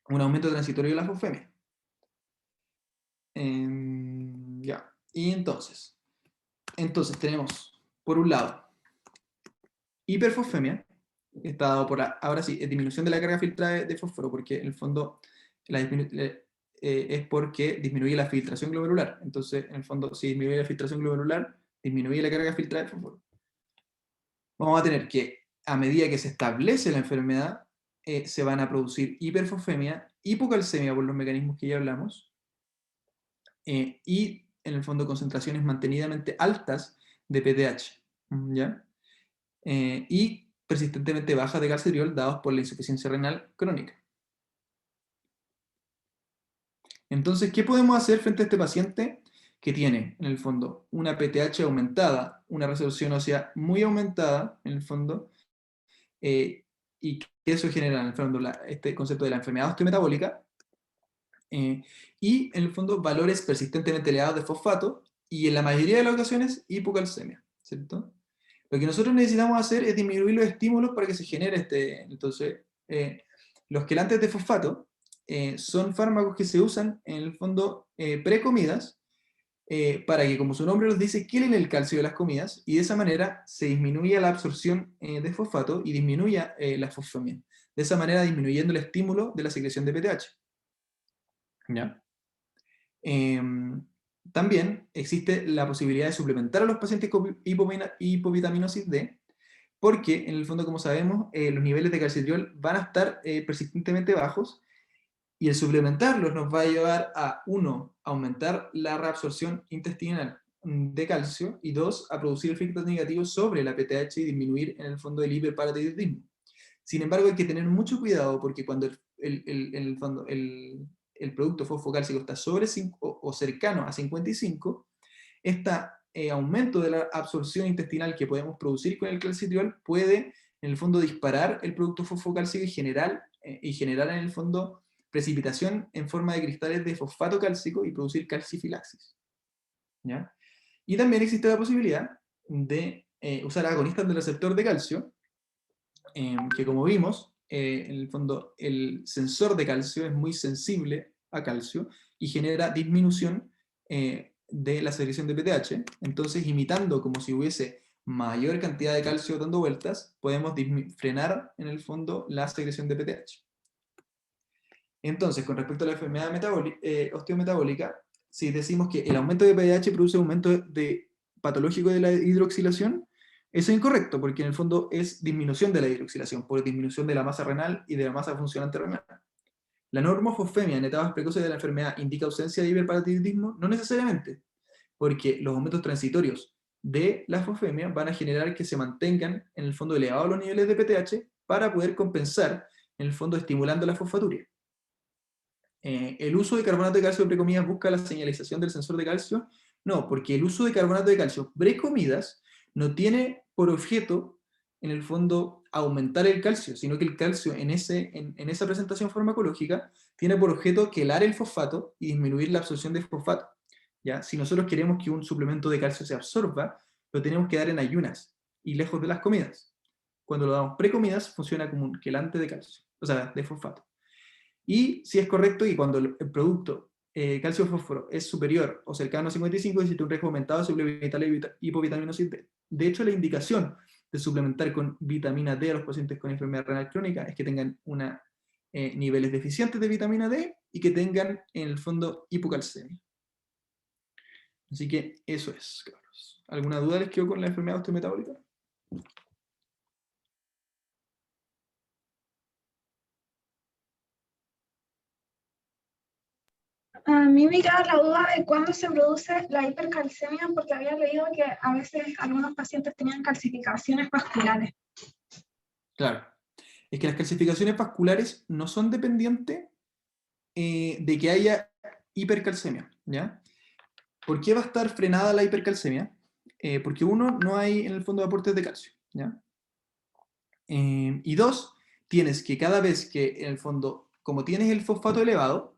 aumento transitorio de la fosfemia. Ya. Y entonces tenemos, por un lado, hiperfosfemia, que está dado por, ahora sí, disminución de la carga filtrada de fósforo, porque en el fondo es porque disminuye la filtración glomerular. Entonces, en el fondo, si disminuye la filtración glomerular, disminuye la carga filtrada de fósforo. Vamos a tener que, a medida que se establece la enfermedad, se van a producir hiperfosfemia, hipocalcemia por los mecanismos que ya hablamos, y en el fondo concentraciones mantenidamente altas de PTH, ¿ya? Y persistentemente bajas de calcitriol dados por la insuficiencia renal crónica. Entonces, ¿qué podemos hacer frente a este paciente que tiene, en el fondo, una PTH aumentada, una resolución ósea muy aumentada, en el fondo, y que eso genera, en el fondo, este concepto de la enfermedad osteometabólica, y, en el fondo, valores persistentemente elevados de fosfato, y en la mayoría de las ocasiones, hipocalcemia, ¿cierto? Lo que nosotros necesitamos hacer es disminuir los estímulos para que se genere entonces, los quelantes de fosfato son fármacos que se usan, en el fondo, precomidas, para que, como su nombre los dice, quelen el calcio de las comidas, y de esa manera se disminuya la absorción de fosfato y disminuya la fosfemia. De esa manera disminuyendo el estímulo de la secreción de PTH. ¿Ya? También existe la posibilidad de suplementar a los pacientes con hipovitaminosis D, porque en el fondo, como sabemos, los niveles de calcitriol van a estar persistentemente bajos, y el suplementarlos nos va a llevar a, 1, aumentar la reabsorción intestinal de calcio, y 2, a producir efectos negativos sobre la PTH y disminuir en el fondo el hiperparatiroidismo. Sin embargo, hay que tener mucho cuidado, porque cuando el producto fosfocálcico está sobre 5 o cercano a 55, este aumento de la absorción intestinal que podemos producir con el calcitriol puede, en el fondo, disparar el producto fosfocálcico y generar en el fondo precipitación en forma de cristales de fosfato cálcico y producir calcifilaxis. ¿Ya? Y también existe la posibilidad de usar agonistas del receptor de calcio, que, como vimos, en el fondo el sensor de calcio es muy sensible a calcio y genera disminución de la secreción de PTH. Entonces, imitando como si hubiese mayor cantidad de calcio dando vueltas, podemos frenar en el fondo la secreción de PTH. Entonces, con respecto a la enfermedad osteometabólica, si decimos que el aumento de PTH produce aumento patológico de la hidroxilación, eso es incorrecto, porque en el fondo es disminución de la hidroxilación, por disminución de la masa renal y de la masa funcionante renal. La normofosfemia en etapas precoces de la enfermedad indica ausencia de hiperparatiroidismo, no necesariamente, porque los aumentos transitorios de la fosfemia van a generar que se mantengan en el fondo elevados los niveles de PTH para poder compensar, en el fondo, estimulando la fosfaturia. ¿El uso de carbonato de calcio precomidas busca la señalización del sensor de calcio? No, porque el uso de carbonato de calcio precomidas no tiene por objeto, en el fondo, aumentar el calcio, sino que el calcio en esa presentación farmacológica tiene por objeto quelar el fosfato y disminuir la absorción de fosfato. ¿Ya? Si nosotros queremos que un suplemento de calcio se absorba, lo tenemos que dar en ayunas y lejos de las comidas. Cuando lo damos precomidas, funciona como un quelante de calcio, o sea, de fosfato. Y si es correcto, y cuando el producto calcio-fósforo es superior o cercano a 55, existe un riesgo aumentado de suplementar hipovitaminosis D. De hecho, la indicación de suplementar con vitamina D a los pacientes con enfermedad renal crónica es que tengan niveles deficientes de vitamina D y que tengan, en el fondo, hipocalcemia. Así que eso es, cabros. ¿Alguna duda les quedó con la enfermedad osteometabólica? A mí me queda la duda de cuándo se produce la hipercalcemia, porque había leído que a veces algunos pacientes tenían calcificaciones vasculares. Claro. Es que las calcificaciones vasculares no son dependientes de que haya hipercalcemia, ¿ya? ¿Por qué va a estar frenada la hipercalcemia? Porque 1, no hay en el fondo aportes de calcio, ¿ya? Y 2, tienes que cada vez que, en el fondo, como tienes el fosfato elevado,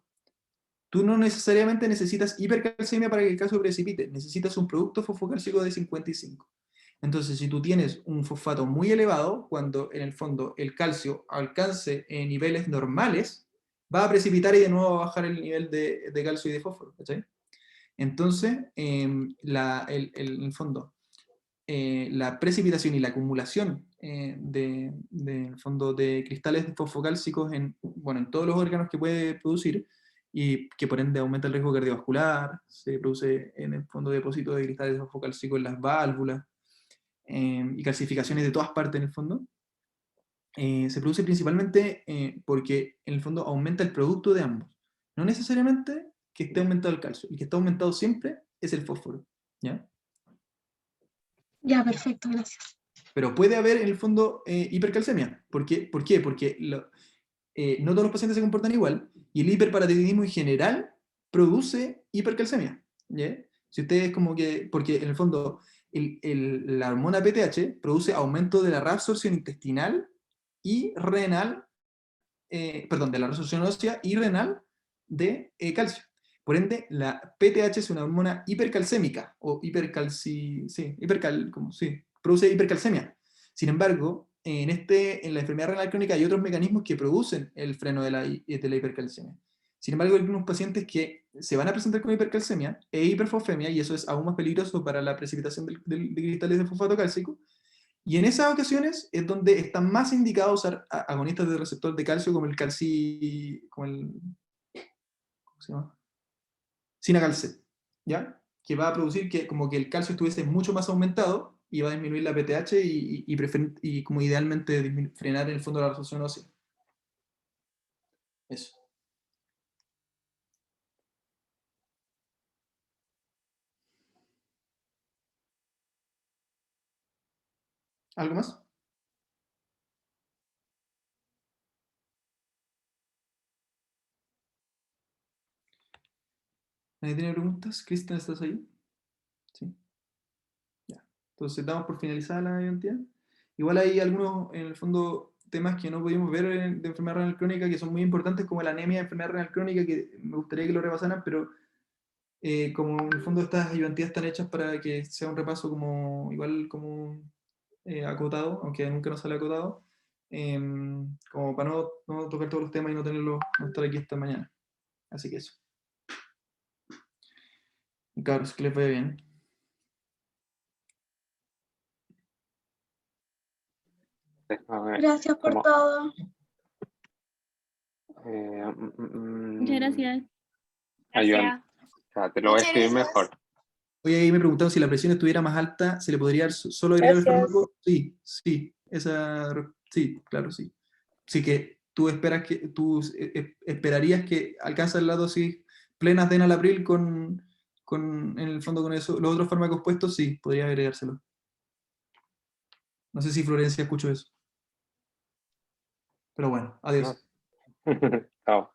tú no necesariamente necesitas hipercalcemia para que el calcio precipite, necesitas un producto fosfocálcico de 55. Entonces, si tú tienes un fosfato muy elevado, cuando en el fondo el calcio alcance niveles normales, va a precipitar y de nuevo va a bajar el nivel de calcio y de fósforo, ¿cachai? Entonces, en el fondo, la precipitación y la acumulación de fondo de cristales fosfocálcicos en todos los órganos que puede producir, y que por ende aumenta el riesgo cardiovascular, se produce en el fondo depósito de cristales fosfocálcicos en las válvulas, y calcificaciones de todas partes en el fondo, se produce principalmente porque en el fondo aumenta el producto de ambos. No necesariamente que esté aumentado el calcio, el que está aumentado siempre es el fósforo, ¿ya? Ya, perfecto, gracias. Pero puede haber en el fondo hipercalcemia. ¿Por qué? Porque no todos los pacientes se comportan igual, y el hiperparatiroidismo en general produce hipercalcemia, ¿ya? Si ustedes porque en el fondo la hormona PTH produce aumento de la reabsorción intestinal y renal, de la reabsorción ósea y renal de calcio. Por ende, la PTH es una hormona hipercalcémica, o produce hipercalcemia. Sin embargo, en la enfermedad renal crónica hay otros mecanismos que producen el freno de la hipercalcemia. Sin embargo, hay algunos pacientes que se van a presentar con hipercalcemia e hiperfosfemia, y eso es aún más peligroso para la precipitación de cristales de fosfato cálcico. Y en esas ocasiones es donde está más indicado usar agonistas de receptor de calcio como el ¿cómo se llama? Sinacalcet, ¿ya? Que va a producir que como que el calcio estuviese mucho más aumentado y va a disminuir la PTH y como idealmente frenar en el fondo la resorción ósea. Eso. ¿Algo más? ¿Nadie tiene preguntas? Cristian, ¿estás ahí? Sí. Ya. Entonces damos por finalizada la identidad. Igual hay algunos, en el fondo, temas que no pudimos ver de enfermedad renal crónica que son muy importantes, como la anemia de enfermedad renal crónica, que me gustaría que lo repasaran, pero como en el fondo estas ayudantías están hechas para que sea un repaso como igual como acotado, aunque nunca nos sale acotado, como para no tocar todos los temas y no estar aquí esta mañana. Así que eso. Cabros, que les vaya bien. Gracias por todo. Muchas gracias. Ayudante. O sea, te lo voy a escribir mejor. Oye, ahí me preguntaban si la presión estuviera más alta, ¿se le podría solo agregar el fármaco? Sí, sí, claro, sí. Sí que tú esperarías que alcanzas la dosis plenas de enalapril en el fondo con eso. Los otros fármacos puestos, sí, podría agregárselo. No sé si Florencia escuchó eso. Pero bueno, adiós. Chao.